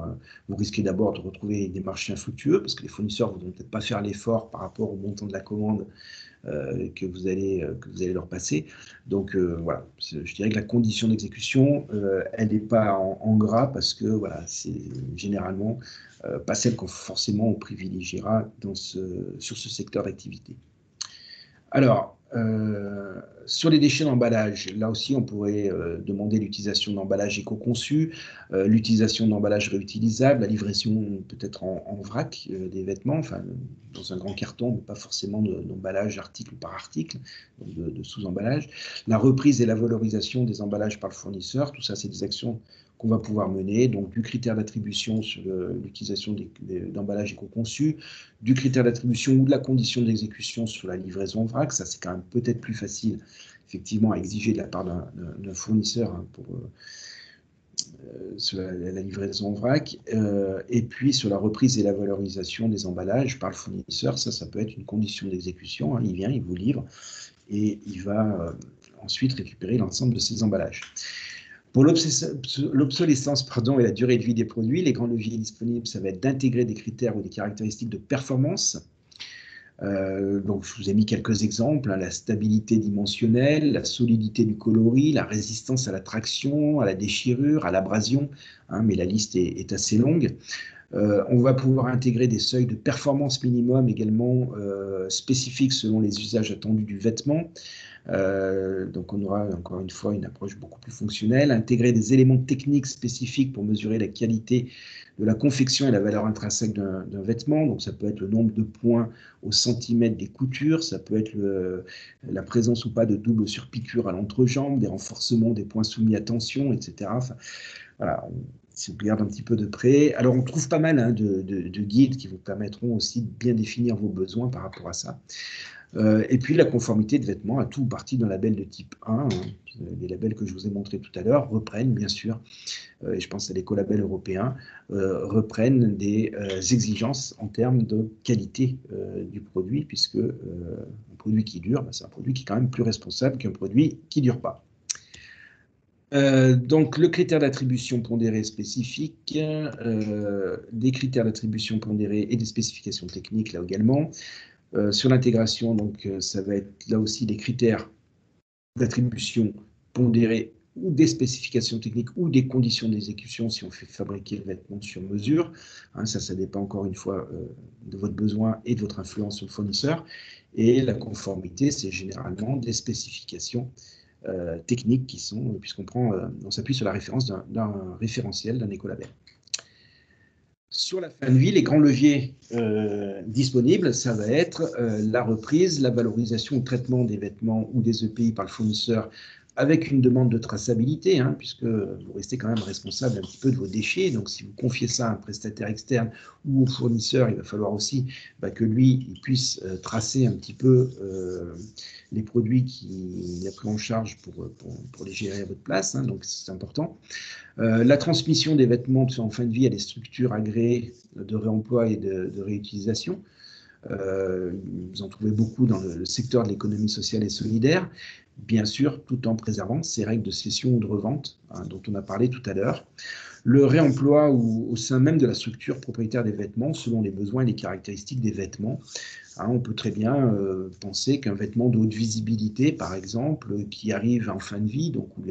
vous risquez d'abord de retrouver des marchés infructueux, parce que les fournisseurs ne vont peut-être pas faire l'effort par rapport au montant de la commande que vous allez leur passer. Donc voilà, je dirais que la condition d'exécution, elle n'est pas en gras parce que voilà, c'est généralement pas celle qu'on forcément on privilégiera sur ce secteur d'activité. Alors, sur les déchets d'emballage, là aussi, on pourrait demander l'utilisation d'emballages éco-conçus, l'utilisation d'emballages réutilisables, la livraison peut-être en vrac des vêtements, enfin, dans un grand carton, mais pas forcément d'emballage article par article, donc de sous-emballage. La reprise et la valorisation des emballages par le fournisseur, tout ça, c'est des actions qu'on va pouvoir mener, donc du critère d'attribution sur l'utilisation d'emballages éco-conçus, du critère d'attribution ou de la condition d'exécution sur la livraison vrac. Ça, c'est quand même peut-être plus facile, effectivement, à exiger de la part d'un fournisseur hein, sur la livraison vrac. Et puis, sur la reprise et la valorisation des emballages par le fournisseur, ça peut être une condition d'exécution. Hein. Il vient, il vous livre et il va ensuite récupérer l'ensemble de ces emballages. Pour l'obsolescence et la durée de vie des produits, les grands leviers disponibles, ça va être d'intégrer des critères ou des caractéristiques de performance. Donc, je vous ai mis quelques exemples, hein, la stabilité dimensionnelle, la solidité du coloris, la résistance à la traction, à la déchirure, à l'abrasion, hein, mais la liste est assez longue. On va pouvoir intégrer des seuils de performance minimum également spécifiques selon les usages attendus du vêtement. Donc on aura encore une fois une approche beaucoup plus fonctionnelle, intégrer des éléments techniques spécifiques pour mesurer la qualité de la confection et la valeur intrinsèque d'un vêtement. Donc ça peut être le nombre de points au centimètre des coutures, ça peut être la présence ou pas de double surpiqûre à l'entrejambe, des renforcements des points soumis à tension, etc. Enfin, voilà, si on regarde un petit peu de près. Alors on trouve pas mal hein, de guides qui vous permettront aussi de bien définir vos besoins par rapport à ça. Et puis la conformité de vêtements à tout ou partie d'un label de type 1. Hein. Les labels que je vous ai montrés tout à l'heure reprennent, bien sûr, et je pense à l'écolabel européen, reprennent des exigences en termes de qualité du produit, puisque un produit qui dure, c'est un produit qui est quand même plus responsable qu'un produit qui ne dure pas. Donc, le critère d'attribution pondéré spécifique, des critères d'attribution pondérés et des spécifications techniques, là également. Sur l'intégration, donc, ça va être là aussi des critères d'attribution pondérés ou des spécifications techniques ou des conditions d'exécution si on fait fabriquer le vêtement sur mesure. Hein, ça dépend encore une fois de votre besoin et de votre influence sur le fournisseur. Et la conformité, c'est généralement des spécifications techniques qui sont, on s'appuie sur la référence d'un référentiel, d'un écolabel. Sur la fin de vie, les grands leviers disponibles, ça va être la reprise, la valorisation ou le traitement des vêtements ou des EPI par le fournisseur avec une demande de traçabilité, hein, puisque vous restez quand même responsable un petit peu de vos déchets. Donc, si vous confiez ça à un prestataire externe ou au fournisseur, il va falloir aussi que lui, il puisse tracer un petit peu les produits qu'il a pris en charge pour les gérer à votre place. Hein, donc, c'est important. La transmission des vêtements en fin de vie à des structures agréées de réemploi et de réutilisation. Vous en trouvez beaucoup dans le secteur de l'économie sociale et solidaire, bien sûr, tout en préservant ces règles de cession ou de revente hein, dont on a parlé tout à l'heure. Le réemploi au sein même de la structure propriétaire des vêtements, selon les besoins et les caractéristiques des vêtements. Hein, on peut très bien penser qu'un vêtement de haute visibilité, par exemple, qui arrive en fin de vie, donc où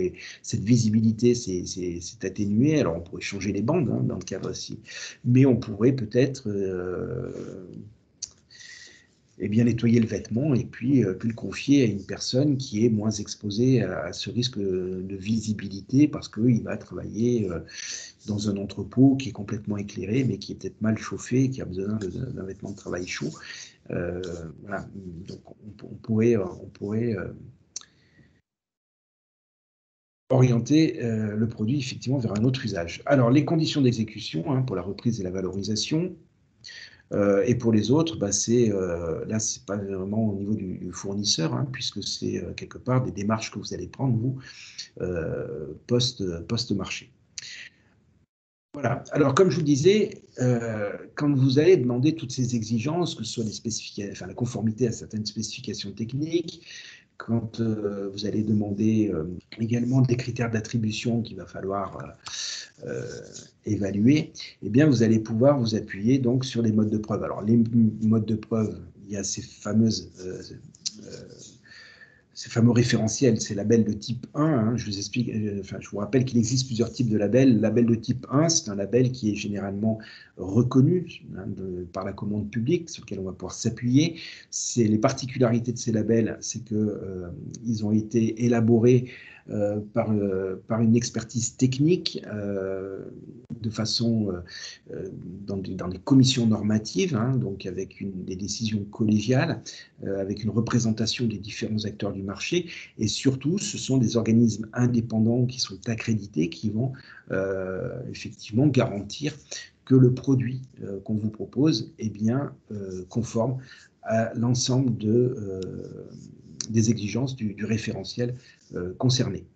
cette visibilité s'est atténuée, alors on pourrait changer les bandes hein, dans le cadre aussi, mais on pourrait peut-être nettoyer le vêtement et puis le confier à une personne qui est moins exposée à ce risque de visibilité parce qu'il va travailler dans un entrepôt qui est complètement éclairé mais qui est peut-être mal chauffé et qui a besoin d'un vêtement de travail chaud. Voilà. Donc on pourrait orienter le produit effectivement vers un autre usage. Alors les conditions d'exécution hein, pour la reprise et la valorisation. Et pour les autres, là, c'est pas vraiment au niveau du fournisseur, hein, puisque c'est quelque part des démarches que vous allez prendre, vous, post-marché. Voilà. Alors, comme je vous disais, quand vous allez demander toutes ces exigences, que ce soit la conformité à certaines spécifications techniques, quand vous allez demander également des critères d'attribution qu'il va falloir évaluer, eh bien, vous allez pouvoir vous appuyer donc sur les modes de preuve. Alors, les modes de preuve, il y a ces fameuses ces fameux référentiels, ces labels de type 1, hein, je vous explique, je vous rappelle qu'il existe plusieurs types de labels. Le label de type 1, c'est un label qui est généralement reconnu par la commande publique, sur lequel on va pouvoir s'appuyer. Les particularités de ces labels, c'est qu'ils ont été élaborés par une expertise technique de façon dans des commissions normatives, hein, donc avec des décisions collégiales, avec une représentation des différents acteurs du marché, et surtout ce sont des organismes indépendants qui sont accrédités, qui vont effectivement garantir que le produit qu'on vous propose est bien conforme à l'ensemble des exigences du référentiel concerné.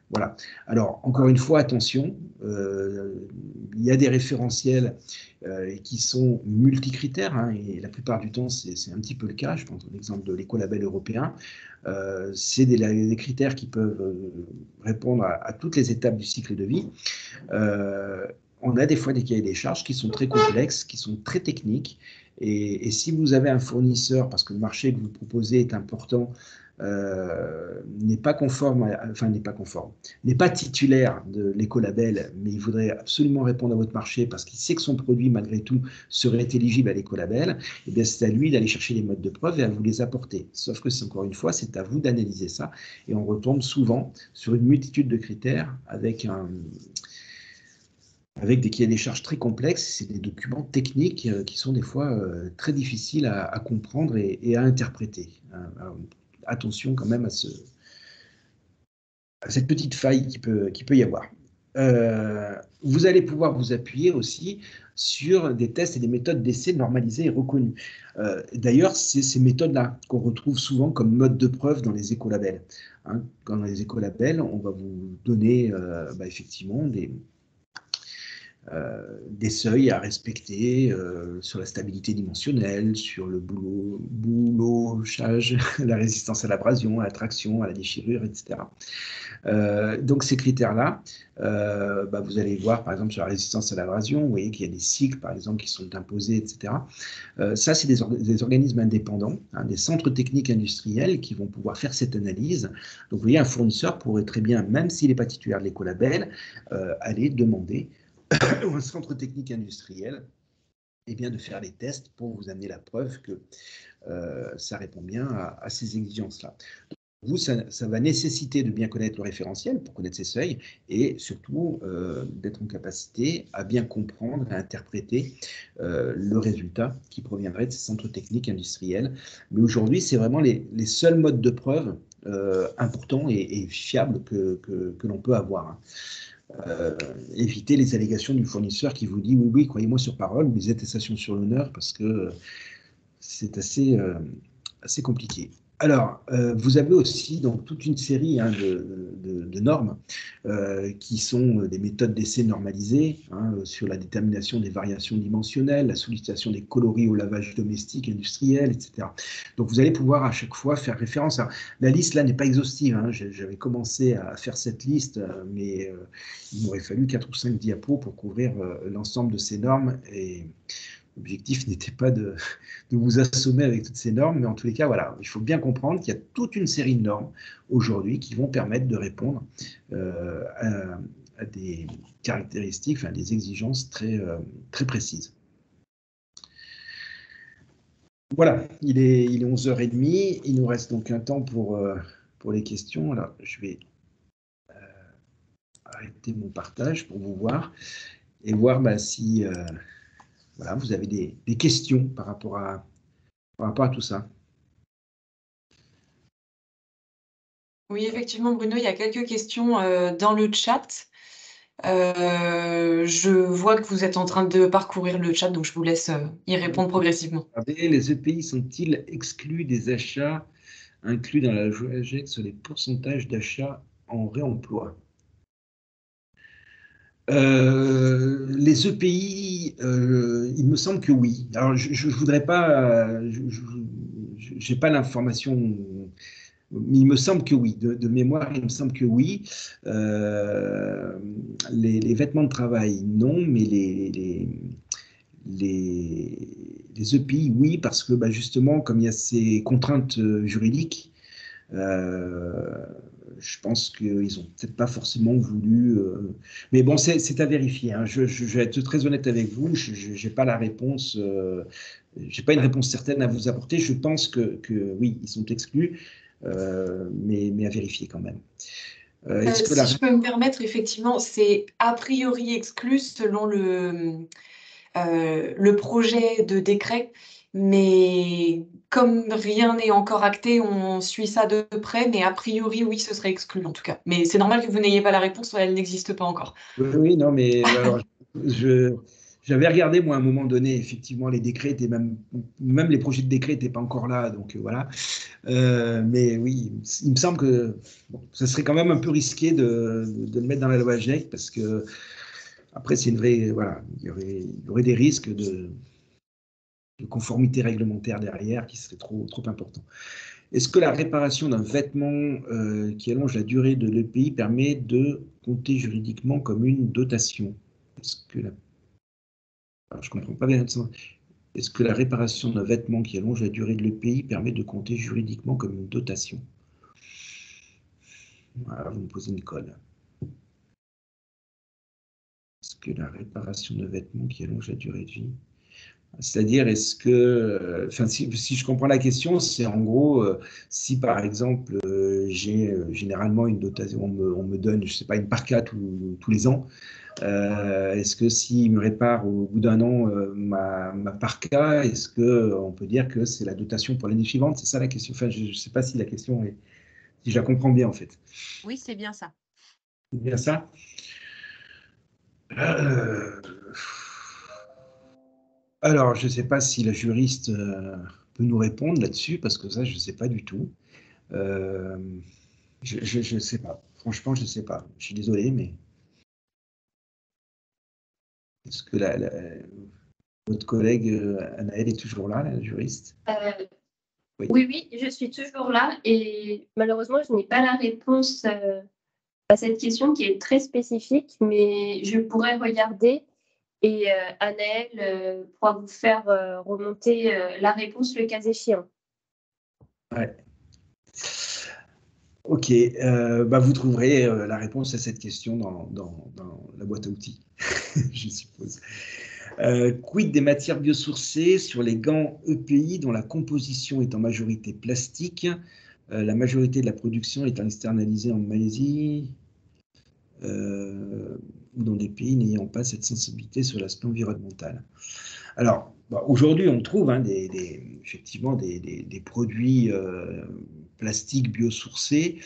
Voilà. Alors, encore une fois, attention, il y a des référentiels qui sont multicritères, hein, et la plupart du temps, c'est un petit peu le cas. Je pense à l'exemple de l'écolabel européen. C'est des critères qui peuvent répondre à toutes les étapes du cycle de vie. On a des fois des cahiers des charges qui sont très complexes, qui sont très techniques, et si vous avez un fournisseur, parce que le marché que vous proposez est important, n'est pas titulaire de l'écolabel, mais il voudrait absolument répondre à votre marché parce qu'il sait que son produit, malgré tout, serait éligible à l'écolabel, eh bien c'est à lui d'aller chercher les modes de preuve et à vous les apporter. Sauf que, encore une fois, c'est à vous d'analyser ça, et on retombe souvent sur une multitude de critères avec des cahiers des charges très complexes. C'est des documents techniques qui sont des fois très difficiles à comprendre et à interpréter. Attention quand même à cette petite faille qui peut y avoir. Vous allez pouvoir vous appuyer aussi sur des tests et des méthodes d'essai normalisées et reconnues. D'ailleurs, c'est ces méthodes-là qu'on retrouve souvent comme mode de preuve dans les écolabels. Hein, dans les écolabels, on va vous donner effectivement des seuils à respecter sur la stabilité dimensionnelle, sur le boulochage, la résistance à l'abrasion, à la traction, à la déchirure, etc. Donc ces critères-là, vous allez voir par exemple sur la résistance à l'abrasion, vous voyez qu'il y a des cycles par exemple qui sont imposés, etc. Ça, c'est des organismes indépendants, hein, des centres techniques industriels qui vont pouvoir faire cette analyse. Donc vous voyez, un fournisseur pourrait très bien, même s'il n'est pas titulaire de l'écolabel, aller demander ou un centre technique industriel, de faire les tests pour vous amener la preuve que ça répond bien à ces exigences-là. Vous, ça va nécessiter de bien connaître le référentiel pour connaître ces seuils, et surtout d'être en capacité à bien comprendre et interpréter le résultat qui proviendrait de ces centres techniques industriels. Mais aujourd'hui, c'est vraiment les seuls modes de preuve importants et fiables que l'on peut avoir. Hein. Éviter les allégations du fournisseur qui vous dit oui, oui, croyez-moi sur parole, ou les attestations sur l'honneur, parce que c'est assez compliqué. Alors, vous avez aussi donc toute une série de normes qui sont des méthodes d'essai normalisées sur la détermination des variations dimensionnelles, la sollicitation des coloris au lavage domestique, industriel, etc. Donc, vous allez pouvoir à chaque fois faire référence à... La liste, là, n'est pas exhaustive. Hein. J'avais commencé à faire cette liste, mais il m'aurait fallu 4 ou 5 diapos pour couvrir l'ensemble de ces normes, et... L'objectif n'était pas de vous assommer avec toutes ces normes, mais en tous les cas, voilà, il faut bien comprendre qu'il y a toute une série de normes aujourd'hui qui vont permettre de répondre à des caractéristiques, enfin des exigences très, très précises. Voilà, il est 11h30, il nous reste donc un temps pour les questions. Alors, je vais arrêter mon partage pour vous voir et voir si... voilà, vous avez des questions par rapport à tout ça.
Oui, effectivement, Bruno, il y a quelques questions dans le chat. Je vois que vous êtes en train de parcourir le chat, donc je vous laisse y répondre progressivement.
Les EPI sont-ils exclus des achats inclus dans la loi AGEC sur les pourcentages d'achats en réemploi? Les EPI, il me semble que oui. Alors, je ne voudrais pas, je n'ai pas l'information, mais il me semble que oui. De mémoire, il me semble que oui. Les vêtements de travail, non, mais les EPI, oui, parce que justement, comme il y a ces contraintes juridiques, je pense qu'ils n'ont peut-être pas forcément voulu. Mais bon, c'est à vérifier. Hein. Je vais être très honnête avec vous. Je n'ai pas la réponse. J'ai pas une réponse certaine à vous apporter. Je pense que oui, ils sont exclus, mais à vérifier quand même. Est-ce que
Si je peux me permettre, effectivement, c'est a priori exclu selon le projet de décret, mais comme rien n'est encore acté, on suit ça de près, mais a priori, oui, ce serait exclu en tout cas. Mais c'est normal que vous n'ayez pas la réponse, elle n'existe pas encore.
Oui, oui, non, mais alors, j'avais regardé, moi, à un moment donné, effectivement, les décrets étaient même les projets de décret n'étaient pas encore là, donc voilà. Mais oui, il me semble que bon, ça serait quand même un peu risqué de le mettre dans la loi GEC, parce que après, c'est une vraie, voilà, il y aurait des risques de conformité réglementaire derrière qui seraient trop importants. Est-ce que la réparation d'un vêtement qui allonge la durée de l'EPI permet de compter juridiquement comme une dotation? Est-ce que alors, je ne comprends pas bien ça. Est-ce que la réparation d'un vêtement qui allonge la durée de l'EPI permet de compter juridiquement comme une dotation? Voilà, vous me posez une colle. Est-ce que la réparation d'un vêtement qui allonge la durée de vie? C'est-à-dire, est-ce que, enfin, si je comprends la question, c'est en gros, si par exemple, j'ai généralement une dotation, on me donne, je sais pas, une parka tous les ans, est-ce que s'il me répare au bout d'un an ma parka, est-ce qu'on peut dire que c'est la dotation pour l'année suivante? C'est ça la question. Enfin, je ne sais pas si la question est, si je la comprends bien en fait.
Oui, c'est bien ça.
C'est bien ça? Alors, je ne sais pas si la juriste peut nous répondre là-dessus, parce que ça, je ne sais pas du tout. Euh, je ne sais pas. Franchement, je ne sais pas. Je suis désolé, mais est-ce que votre collègue Anaëlle est toujours là, la juriste? Oui.
Oui, je suis toujours là et malheureusement, je n'ai pas la réponse à cette question qui est très spécifique, mais je pourrais regarder et Anaëlle pourra vous faire remonter la réponse le cas échéant.
Ouais. Ok, vous trouverez la réponse à cette question dans la boîte à outils, je suppose. Quid des matières biosourcées sur les gants EPI dont la composition est en majorité plastique, la majorité de la production étant externalisée en Malaisie ou dans des pays n'ayant pas cette sensibilité sur l'aspect environnemental. Alors, aujourd'hui, on trouve effectivement des produits plastiques biosourcés.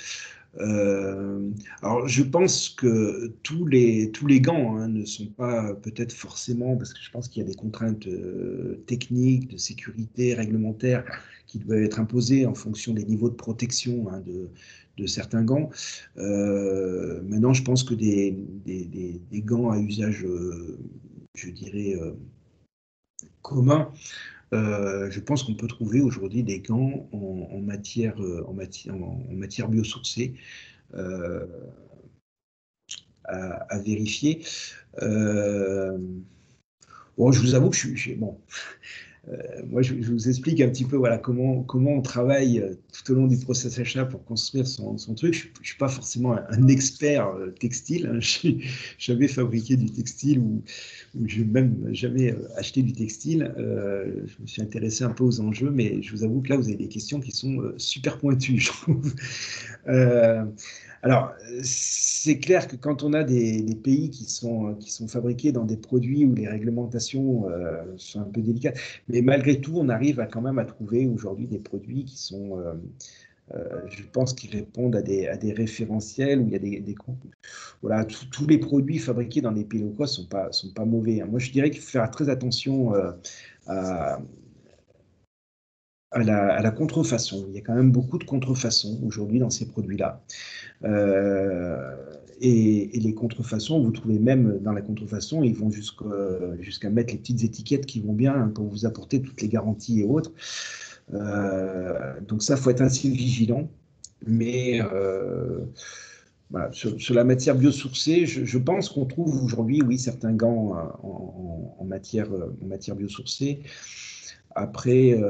Alors, je pense que tous les gants ne sont pas peut-être forcément, parce que je pense qu'il y a des contraintes techniques, de sécurité, réglementaires qui doivent être imposées en fonction des niveaux de protection de certains gants. Maintenant, je pense que des gants à usage, je dirais, commun, je pense qu'on peut trouver aujourd'hui des gants en matière biosourcée à vérifier. Bon, je vous avoue que bon. Moi, je vous explique un petit peu voilà, comment on travaille tout au long du process achat pour construire son truc. Je ne suis pas forcément un expert textile. Hein. Je n'ai jamais fabriqué du textile ou je n'ai même jamais acheté du textile. Je me suis intéressé un peu aux enjeux, mais je vous avoue que là, vous avez des questions qui sont super pointues, je trouve. Alors, c'est clair que quand on a des pays qui sont fabriqués dans des produits où les réglementations sont un peu délicates, mais malgré tout, on arrive quand même à trouver aujourd'hui des produits qui sont, je pense, qui répondent à des référentiels où il y a voilà, tous les produits fabriqués dans des pays locaux sont pas mauvais. Hein. Moi, je dirais qu'il faut faire très attention à la contrefaçon. Il y a quand même beaucoup de contrefaçons aujourd'hui dans ces produits-là. Et les contrefaçons, vous trouvez même dans la contrefaçon, ils vont jusqu'à mettre les petites étiquettes qui vont bien pour vous apporter toutes les garanties et autres. Donc ça, il faut être assez vigilant. Mais voilà, sur la matière biosourcée, je pense qu'on trouve aujourd'hui, oui, certains gants en matière biosourcée. Après,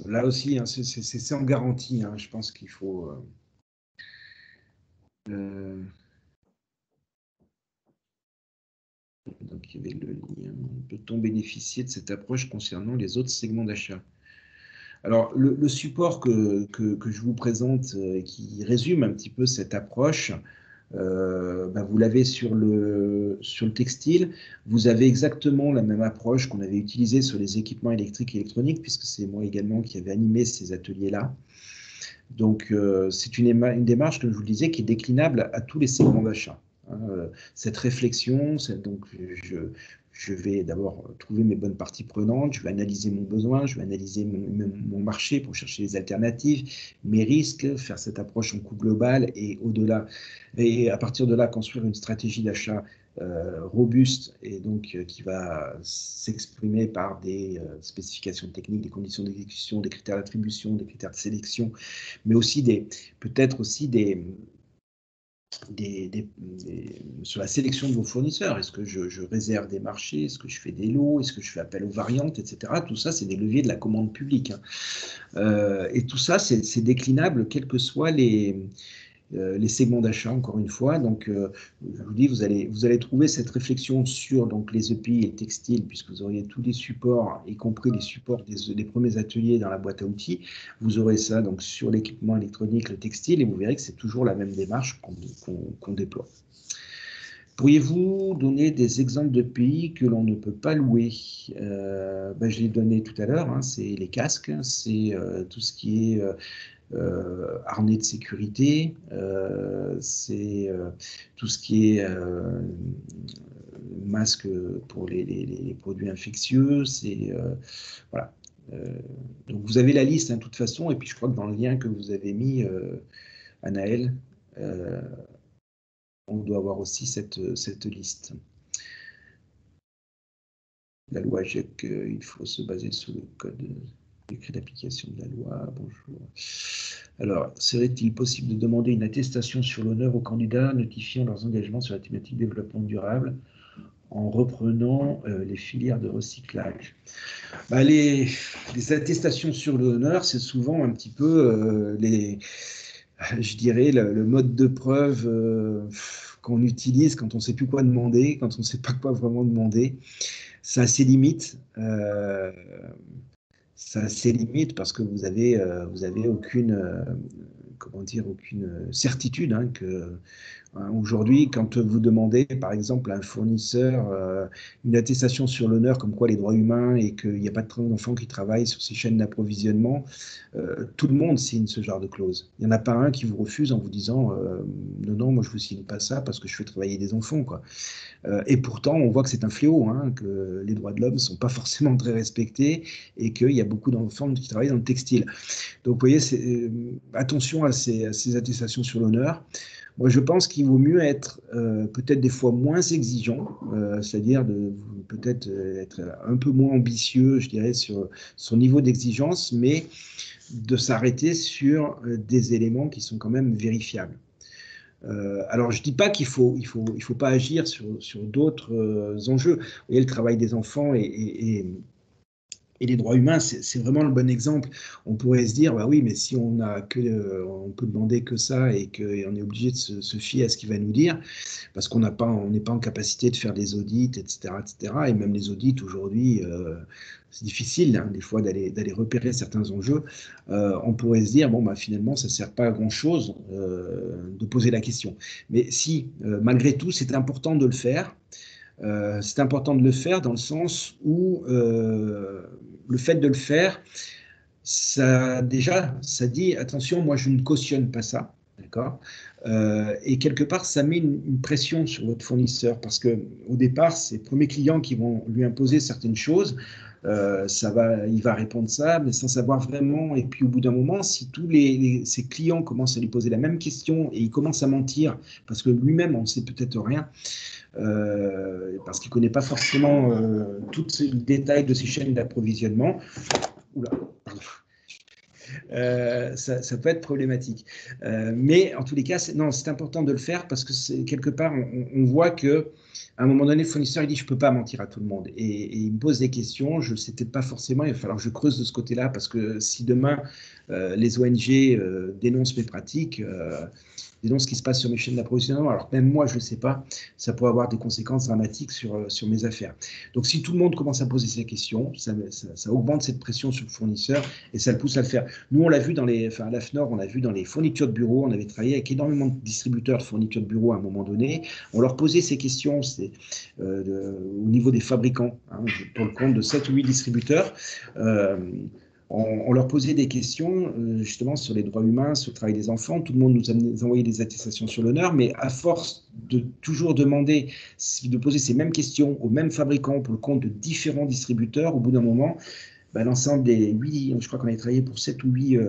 là aussi, hein, c'est en garantie. Hein, je pense qu'il faut... donc, il y avait le lien. Peut-on bénéficier de cette approche concernant les autres segments d'achat? Alors, le support que je vous présente, qui résume un petit peu cette approche, vous l'avez sur le textile. Vous avez exactement la même approche qu'on avait utilisée sur les équipements électriques et électroniques, puisque c'est moi également qui avais animé ces ateliers-là. Donc, c'est une démarche, comme je vous le disais, qui est déclinable à tous les segments d'achat. Hein, cette réflexion, donc je vais d'abord trouver mes bonnes parties prenantes, je vais analyser mon besoin, je vais analyser mon marché pour chercher les alternatives, mes risques, faire cette approche en coût global et au-delà, et à partir de là, construire une stratégie d'achat robuste et donc qui va s'exprimer par des spécifications techniques, des conditions d'exécution, des critères d'attribution, des critères de sélection, mais aussi peut-être aussi sur la sélection de vos fournisseurs. Est-ce que je réserve des marchés? Est-ce que je fais des lots? Est-ce que je fais appel aux variantes, etc. Tout ça, c'est des leviers de la commande publique. Hein. Et tout ça, c'est déclinable, quels que soient les segments d'achat, encore une fois. Donc, je vous dis, vous allez trouver cette réflexion sur donc, les EPI et le textile, puisque vous auriez tous les supports, y compris les supports des premiers ateliers dans la boîte à outils. Vous aurez ça donc, sur l'équipement électronique, le textile, et vous verrez que c'est toujours la même démarche qu'on déploie. Pourriez-vous donner des exemples de pays que l'on ne peut pas louer? Je l'ai donné tout à l'heure, hein, c'est les casques, c'est tout ce qui est harnais de sécurité, c'est tout ce qui est masque pour les produits infectieux, c'est voilà. Donc vous avez la liste, hein, de toute façon, et puis je crois que dans le lien que vous avez mis, Anaël, on doit avoir aussi cette liste. La loi GEC, il faut se baser sur le code décret d'application de la loi. Bonjour. Alors, serait-il possible de demander une attestation sur l'honneur aux candidats notifiant leurs engagements sur la thématique développement durable en reprenant les filières de recyclage? Les attestations sur l'honneur, c'est souvent un petit peu je dirais, le mode de preuve qu'on utilise quand on ne sait plus quoi demander, quand on ne sait pas quoi vraiment demander. Ça a ses limites. Ça a ses limites parce que vous avez aucune, aucune certitude, hein, que aujourd'hui, quand vous demandez, par exemple, à un fournisseur une attestation sur l'honneur comme quoi les droits humains et qu'il n'y a pas de d'enfants qui travaillent sur ces chaînes d'approvisionnement, tout le monde signe ce genre de clause. Il n'y en a pas un qui vous refuse en vous disant non, non, moi je ne vous signe pas ça parce que je fais travailler des enfants, quoi. Et pourtant, on voit que c'est un fléau, hein, que les droits de l'homme ne sont pas forcément très respectés et qu'il y a beaucoup d'enfants qui travaillent dans le textile. Donc, vous voyez, attention à ces attestations sur l'honneur. Moi, je pense qu'il vaut mieux être peut-être des fois moins exigeant, c'est-à-dire peut-être être un peu moins ambitieux, je dirais, sur son niveau d'exigence, mais de s'arrêter sur des éléments qui sont quand même vérifiables. Alors, je ne dis pas qu'il faut pas agir sur d'autres enjeux. Vous voyez, le travail des enfants et les droits humains, c'est vraiment le bon exemple. On pourrait se dire, bah oui, mais si on peut demander que ça et qu'on est obligé de se fier à ce qu'il va nous dire, parce qu'on n'est pas en capacité de faire des audits, etc., etc. Et même les audits aujourd'hui, c'est difficile, hein, des fois d'aller repérer certains enjeux. On pourrait se dire, bon, bah, finalement, ça ne sert pas à grand-chose de poser la question. Mais si, malgré tout, c'est important de le faire. C'est important de le faire dans le sens où le fait de le faire, ça dit attention, moi je ne cautionne pas ça, d'accord, et quelque part ça met une pression sur votre fournisseur parce que au départ, c'est les premiers clients qui vont lui imposer certaines choses. Il va répondre ça, mais sans savoir vraiment. Et puis au bout d'un moment, si tous ses clients commencent à lui poser la même question et il commence à mentir parce que lui-même on ne sait peut-être rien. Parce qu'il ne connaît pas forcément tous les détails de ces chaînes d'approvisionnement. Oula, pardon. ça peut être problématique. Mais en tous les cas, c'est important de le faire parce que quelque part, on voit que à un moment donné, le fournisseur il dit je ne peux pas mentir à tout le monde et il me pose des questions. Je ne sais peut-être pas forcément. Il va falloir que je creuse de ce côté-là parce que si demain les ONG dénoncent mes pratiques, dénoncent ce qui se passe sur mes chaînes d'approvisionnement, alors même moi je ne sais pas, ça pourrait avoir des conséquences dramatiques sur mes affaires. Donc si tout le monde commence à poser ces questions, ça augmente cette pression sur le fournisseur et ça le pousse à le faire. Nous on l'a vu à l'AFNOR, on a vu dans les fournitures de bureaux, on avait travaillé avec énormément de distributeurs de fournitures de bureaux à un moment donné. On leur posait ces questions au niveau des fabricants, hein, pour le compte de 7 ou 8 distributeurs. On leur posait des questions justement sur les droits humains, sur le travail des enfants. Tout le monde nous envoyait des attestations sur l'honneur, mais à force de toujours demander, de poser ces mêmes questions aux mêmes fabricants pour le compte de différents distributeurs, au bout d'un moment, l'ensemble des 8, je crois qu'on avait travaillé pour 7 ou 8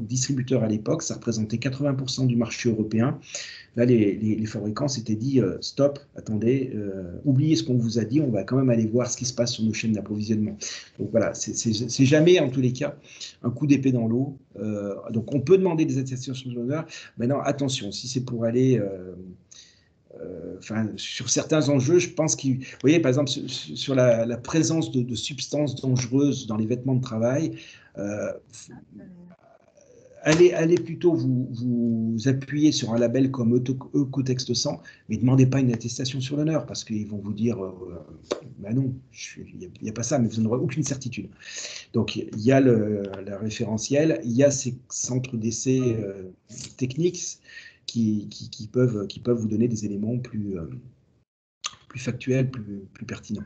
distributeurs à l'époque, ça représentait 80% du marché européen. Là, les fabricants s'étaient dit stop, attendez, oubliez ce qu'on vous a dit, on va quand même aller voir ce qui se passe sur nos chaînes d'approvisionnement. Donc voilà, c'est jamais, en tous les cas, un coup d'épée dans l'eau. Donc on peut demander des attestations d'honneur. Maintenant, attention, si c'est pour aller sur certains enjeux, je pense vous voyez, par exemple, sur la présence de substances dangereuses dans les vêtements de travail, allez plutôt vous appuyer sur un label comme Ecotext 100, mais ne demandez pas une attestation sur l'honneur, parce qu'ils vont vous dire non, il n'y a pas ça, mais vous n'aurez aucune certitude. Donc, il y a la référentiel, il y a ces centres d'essai techniques qui peuvent vous donner des éléments plus factuels, plus pertinents.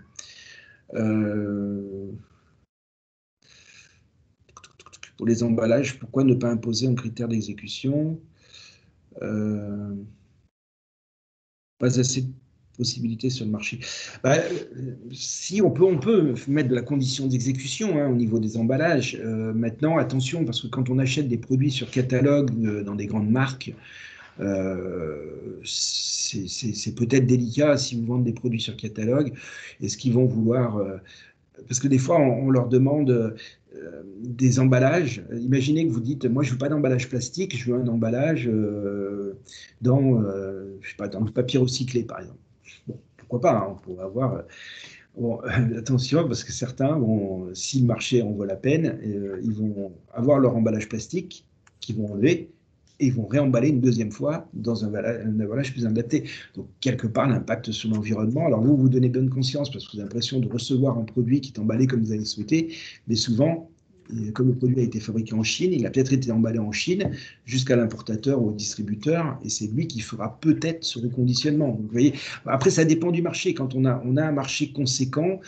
Pour les emballages, pourquoi ne pas imposer un critère d'exécution? Pas assez de possibilités sur le marché. Si on peut mettre de la condition d'exécution au niveau des emballages. Maintenant, attention, parce que quand on achète des produits sur catalogue dans des grandes marques, c'est peut-être délicat si vous vendez des produits sur catalogue. Est-ce qu'ils vont vouloir... parce que des fois, on leur demande des emballages. Imaginez que vous dites, moi, je ne veux pas d'emballage plastique, je veux un emballage dans le papier recyclé, par exemple. Bon, pourquoi pas, on pourrait avoir... attention, parce que certains, si le marché en vaut la peine, ils vont avoir leur emballage plastique qu'ils vont enlever, et ils vont réemballer une deuxième fois dans un emballage plus adapté. Donc, quelque part, l'impact sur l'environnement. Alors, vous donnez bonne conscience parce que vous avez l'impression de recevoir un produit qui est emballé comme vous avez souhaité, mais souvent, comme le produit a été fabriqué en Chine, il a peut-être été emballé en Chine jusqu'à l'importateur ou au distributeur, et c'est lui qui fera peut-être ce reconditionnement. Donc, vous voyez, après, ça dépend du marché. Quand on a un marché conséquent,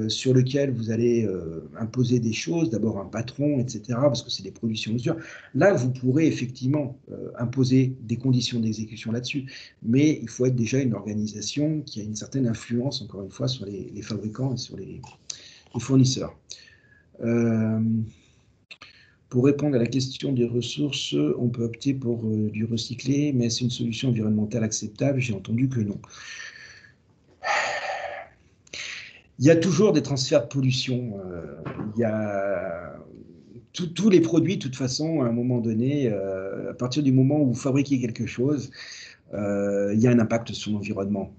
sur lequel vous allez imposer des choses, d'abord un patron, etc., parce que c'est des produits sur mesure. Là, vous pourrez effectivement imposer des conditions d'exécution là-dessus, mais il faut être déjà une organisation qui a une certaine influence, encore une fois, sur les fabricants et sur les fournisseurs. Pour répondre à la question des ressources, on peut opter pour du recyclé, mais c'est une solution environnementale acceptable? J'ai entendu que non. Il y a toujours des transferts de pollution. Il y a tous les produits, de toute façon, à un moment donné, à partir du moment où vous fabriquez quelque chose, il y a un impact sur l'environnement,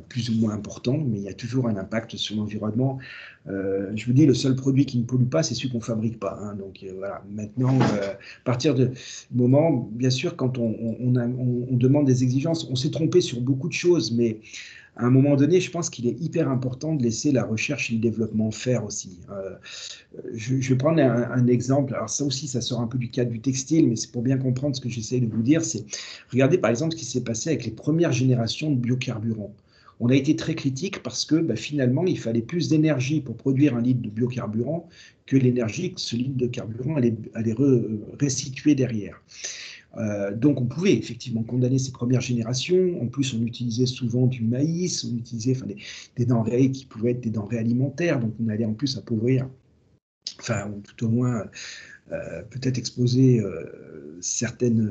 plus ou moins important, mais il y a toujours un impact sur l'environnement. Je vous dis, le seul produit qui ne pollue pas, c'est celui qu'on ne fabrique pas. Hein. Donc voilà, maintenant, à partir du moment, bien sûr, quand on demande des exigences, on s'est trompé sur beaucoup de choses, mais à un moment donné, je pense qu'il est hyper important de laisser la recherche et le développement faire aussi. Je vais prendre un exemple. Alors ça aussi, ça sort un peu du cadre du textile, mais c'est pour bien comprendre ce que j'essaie de vous dire. C'est regardez par exemple ce qui s'est passé avec les premières générations de biocarburants. On a été très critique parce que finalement, il fallait plus d'énergie pour produire un litre de biocarburant que l'énergie que ce litre de carburant allait restituer derrière. Donc on pouvait effectivement condamner ces premières générations. En plus, on utilisait souvent du maïs, on utilisait des denrées qui pouvaient être des denrées alimentaires, donc on allait en plus appauvrir, ou tout au moins peut-être exposer certaines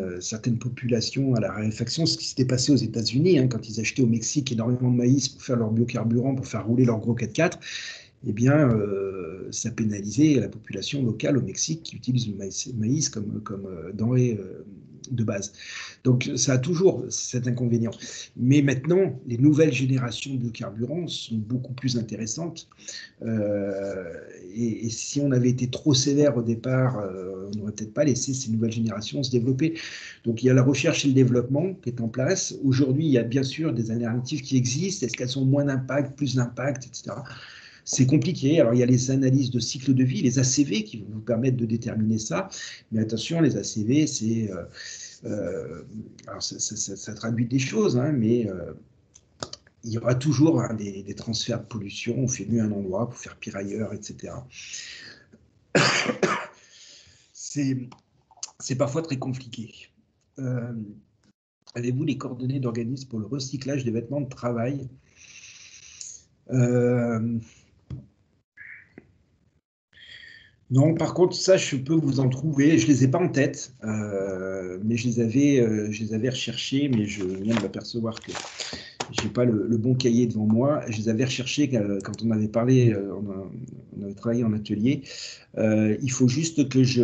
populations à la raréfaction, ce qui s'était passé aux États-Unis, quand ils achetaient au Mexique énormément de maïs pour faire leur biocarburant, pour faire rouler leur gros 4x4. eh bien, ça pénalisait la population locale au Mexique qui utilise le maïs comme denrée de base. Donc, ça a toujours cet inconvénient. Mais maintenant, les nouvelles générations de biocarburants sont beaucoup plus intéressantes. Et si on avait été trop sévère au départ, on n'aurait peut-être pas laissé ces nouvelles générations se développer. Donc, il y a la recherche et le développement qui est en place. Aujourd'hui, il y a bien sûr des alternatives qui existent. Est-ce qu'elles ont moins d'impact, plus d'impact, etc. C'est compliqué. Alors, il y a les analyses de cycle de vie, les ACV, qui vont vous permettre de déterminer ça. Mais attention, les ACV, alors ça traduit des choses, hein, mais il y aura toujours hein, des transferts de pollution. On fait mieux un endroit pour faire pire ailleurs, etc. C'est parfois très compliqué. Avez-vous les coordonnées d'organismes pour le recyclage des vêtements de travail? Non, par contre, ça, je peux vous en trouver. Je ne les ai pas en tête, mais je les avais recherchés, mais je viens de m'apercevoir que je n'ai pas le bon cahier devant moi. Je les avais recherchés quand on avait parlé, on avait travaillé en atelier. Il faut juste que je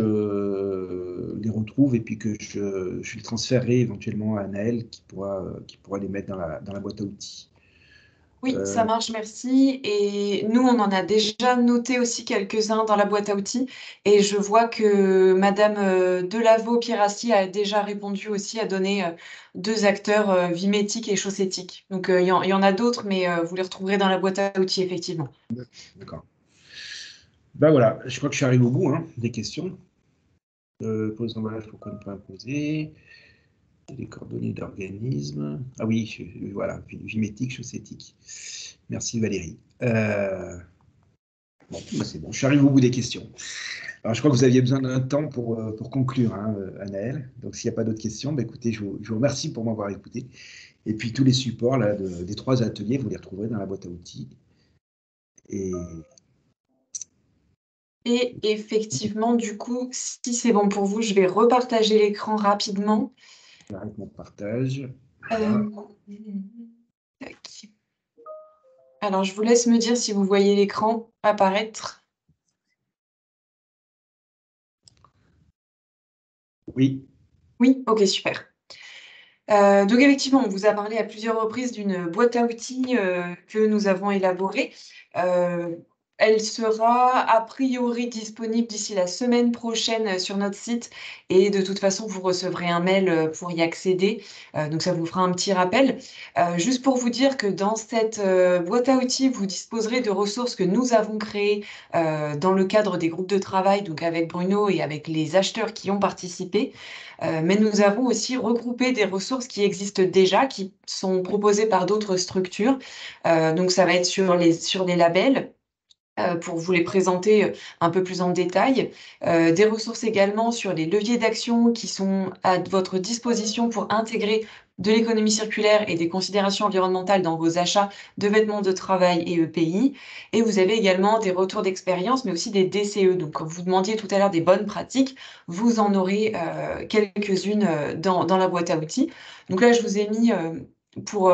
les retrouve et puis que je les transférerai éventuellement à Anaël qui pourra les mettre dans la boîte à outils.
Oui, ça marche, merci. Et nous, on en a déjà noté aussi quelques-uns dans la boîte à outils. Et je vois que Madame Delaveau-Pierassi a déjà répondu aussi, à donner 2 acteurs, Vimétique et Chaussétique. Donc, il y en a d'autres, mais vous les retrouverez dans la boîte à outils, effectivement.
D'accord. Ben voilà, je crois que je suis arrivé au bout hein, des questions. Pour les emballages, il faut qu'on peut imposer. Les coordonnées d'organismes. Ah oui, voilà, Vimétique, Chaussétique. Merci Valérie. Bon, c'est bon, je suis arrivé au bout des questions. Alors, je crois que vous aviez besoin d'un temps pour conclure, hein, Anaël. Donc, s'il n'y a pas d'autres questions, bah, écoutez, je vous remercie pour m'avoir écouté. Et puis, tous les supports là, des 3 ateliers, vous les retrouverez dans la boîte à outils.
Et effectivement, du coup, si c'est bon pour vous, je vais repartager l'écran rapidement.
J'arrête mon partage. Voilà.
Tac. Alors, je vous laisse me dire si vous voyez l'écran apparaître.
Oui.
Oui, ok, super. Donc effectivement, on vous a parlé à plusieurs reprises d'une boîte à outils que nous avons élaborée. Elle sera a priori disponible d'ici la semaine prochaine sur notre site et de toute façon, vous recevrez un mail pour y accéder. Donc ça vous fera un petit rappel. Juste pour vous dire que dans cette boîte à outils, vous disposerez de ressources que nous avons créées dans le cadre des groupes de travail, donc avec Bruno et avec les acheteurs qui ont participé. Mais nous avons aussi regroupé des ressources qui existent déjà, qui sont proposées par d'autres structures. Donc ça va être sur les labels, pour vous les présenter un peu plus en détail. Des ressources également sur les leviers d'action qui sont à votre disposition pour intégrer de l'économie circulaire et des considérations environnementales dans vos achats de vêtements de travail et EPI. Et vous avez également des retours d'expérience, mais aussi des DCE. Donc, quand vous demandiez tout à l'heure des bonnes pratiques, vous en aurez quelques-unes dans la boîte à outils. Donc là, je vous ai mis pour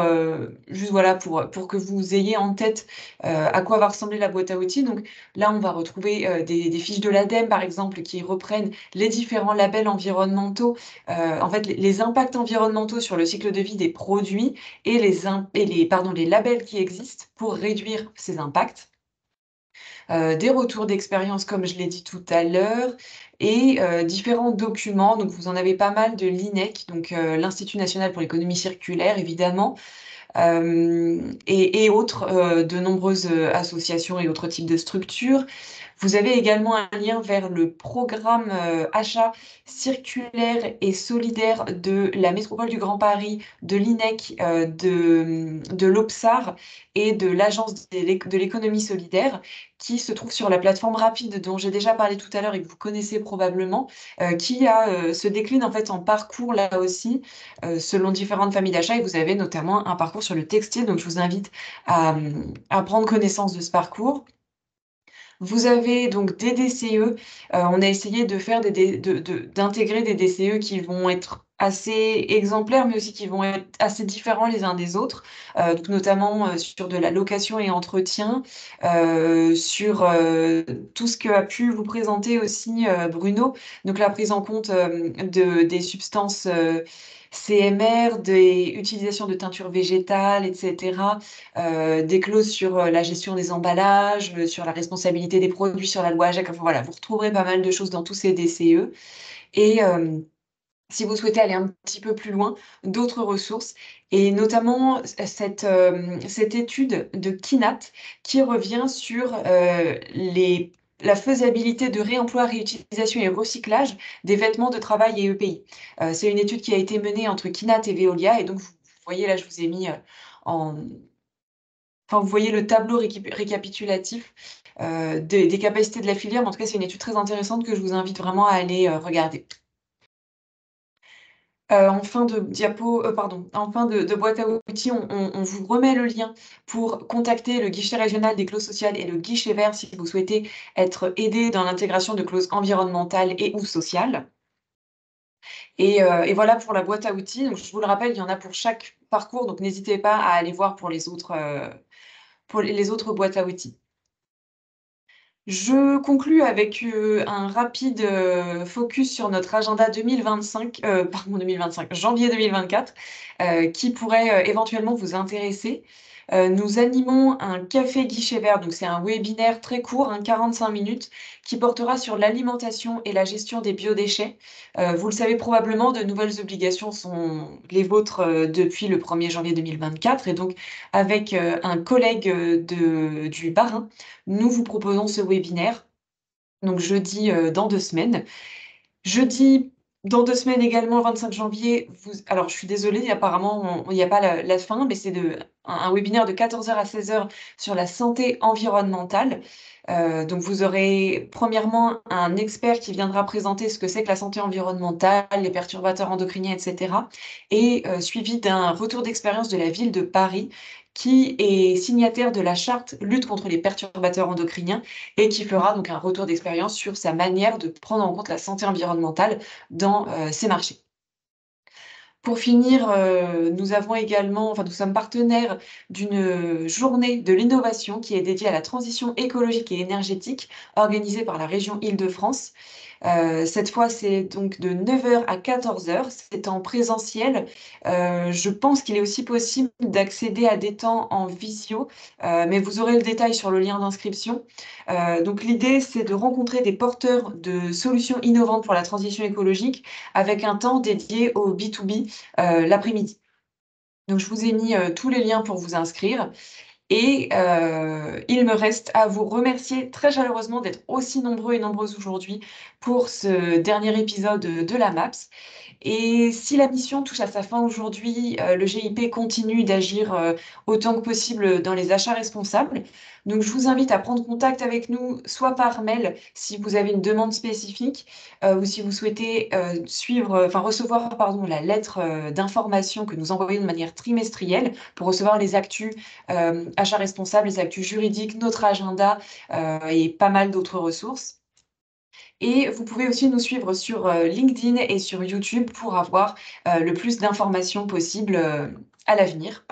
juste voilà pour que vous ayez en tête à quoi va ressembler la boîte à outils. Donc là, on va retrouver des fiches de l'ADEME, par exemple, qui reprennent les différents labels environnementaux, en fait, les impacts environnementaux sur le cycle de vie des produits et les labels qui existent pour réduire ces impacts. Des retours d'expérience, comme je l'ai dit tout à l'heure, et différents documents. Donc, vous en avez pas mal de l'INEC, donc l'Institut national pour l'économie circulaire, évidemment, et autres, de nombreuses associations et autres types de structures. Vous avez également un lien vers le programme achat circulaire et solidaire de la Métropole du Grand Paris, de l'INEC, de l'OPSAR et de l'Agence de l'économie solidaire, qui se trouve sur la plateforme Rapide dont j'ai déjà parlé tout à l'heure et que vous connaissez probablement, qui se décline en fait en parcours là aussi, selon différentes familles d'achat. Et vous avez notamment un parcours sur le textile, donc je vous invite à prendre connaissance de ce parcours. Vous avez donc des DCE. On a essayé de faire d'intégrer des DCE qui vont être assez exemplaires, mais aussi qui vont être assez différents les uns des autres, donc notamment sur de la location et entretien, sur tout ce que a pu vous présenter aussi Bruno, donc la prise en compte des substances CMR, des utilisations de teintures végétales, etc., des clauses sur la gestion des emballages, sur la responsabilité des produits, sur la loi AGEC. Enfin voilà, vous retrouverez pas mal de choses dans tous ces DCE. Et si vous souhaitez aller un petit peu plus loin, d'autres ressources, et notamment cette étude de Kinat qui revient sur la faisabilité de réemploi, réutilisation et recyclage des vêtements de travail et EPI. C'est une étude qui a été menée entre Kinat et Veolia, et donc vous voyez là, je vous ai mis en... Enfin, vous voyez le tableau récapitulatif des capacités de la filière. En tout cas, c'est une étude très intéressante que je vous invite vraiment à aller regarder. En fin de boîte à outils, on vous remet le lien pour contacter le guichet régional des clauses sociales et le guichet vert si vous souhaitez être aidé dans l'intégration de clauses environnementales et ou sociales. Et voilà pour la boîte à outils. Donc, je vous le rappelle, il y en a pour chaque parcours, donc n'hésitez pas à aller voir pour les autres boîtes à outils. Je conclus avec un rapide focus sur notre agenda 2025, janvier 2024, qui pourrait éventuellement vous intéresser. Nous animons un café guichet vert, donc c'est un webinaire très court, 45 minutes, qui portera sur l'alimentation et la gestion des biodéchets. Vous le savez probablement, de nouvelles obligations sont les vôtres depuis le 1er janvier 2024, et donc avec un collègue du Bas-Rhin, nous vous proposons ce webinaire, donc jeudi dans 2 semaines. Jeudi dans 2 semaines également, 25 janvier, alors je suis désolée, apparemment il n'y a pas la fin, mais c'est un webinaire de 14h à 16h sur la santé environnementale. Donc vous aurez premièrement un expert qui viendra présenter ce que c'est que la santé environnementale, les perturbateurs endocriniens, etc. Et suivi d'un retour d'expérience de la ville de Paris, qui est signataire de la charte lutte contre les perturbateurs endocriniens et qui fera donc un retour d'expérience sur sa manière de prendre en compte la santé environnementale dans ces marchés. Pour finir, nous sommes partenaires d'une journée de l'innovation qui est dédiée à la transition écologique et énergétique organisée par la région Île-de-France. Cette fois, c'est donc de 9h à 14h, c'est en présentiel. Je pense qu'il est aussi possible d'accéder à des temps en visio, mais vous aurez le détail sur le lien d'inscription. Donc l'idée, c'est de rencontrer des porteurs de solutions innovantes pour la transition écologique avec un temps dédié au B2B l'après-midi. Donc je vous ai mis tous les liens pour vous inscrire. Et il me reste à vous remercier très chaleureusement d'être aussi nombreux et nombreuses aujourd'hui pour ce dernier épisode de la MAPS. Et si la mission touche à sa fin aujourd'hui, le GIP continue d'agir autant que possible dans les achats responsables. Donc je vous invite à prendre contact avec nous, soit par mail si vous avez une demande spécifique, ou si vous souhaitez recevoir la lettre d'information que nous envoyons de manière trimestrielle pour recevoir les actus achats responsables, les actus juridiques, notre agenda et pas mal d'autres ressources. Et vous pouvez aussi nous suivre sur LinkedIn et sur YouTube pour avoir le plus d'informations possible à l'avenir.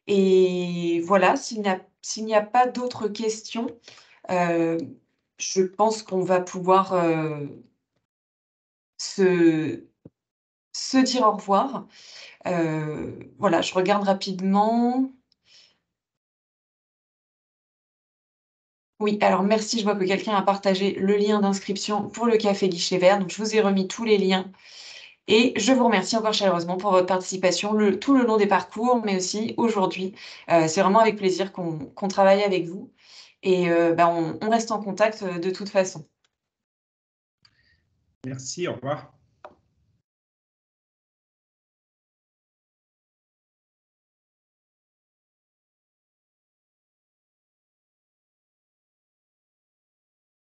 Et voilà, s'il n'y a pas d'autres questions, je pense qu'on va pouvoir se dire au revoir. Voilà, je regarde rapidement. Oui, alors merci, je vois que quelqu'un a partagé le lien d'inscription pour le café guichet vert, donc je vous ai remis tous les liens. Et je vous remercie encore chaleureusement pour votre participation tout le long des parcours, mais aussi aujourd'hui. C'est vraiment avec plaisir qu'on travaille avec vous. Et on reste en contact de toute façon.
Merci, au revoir.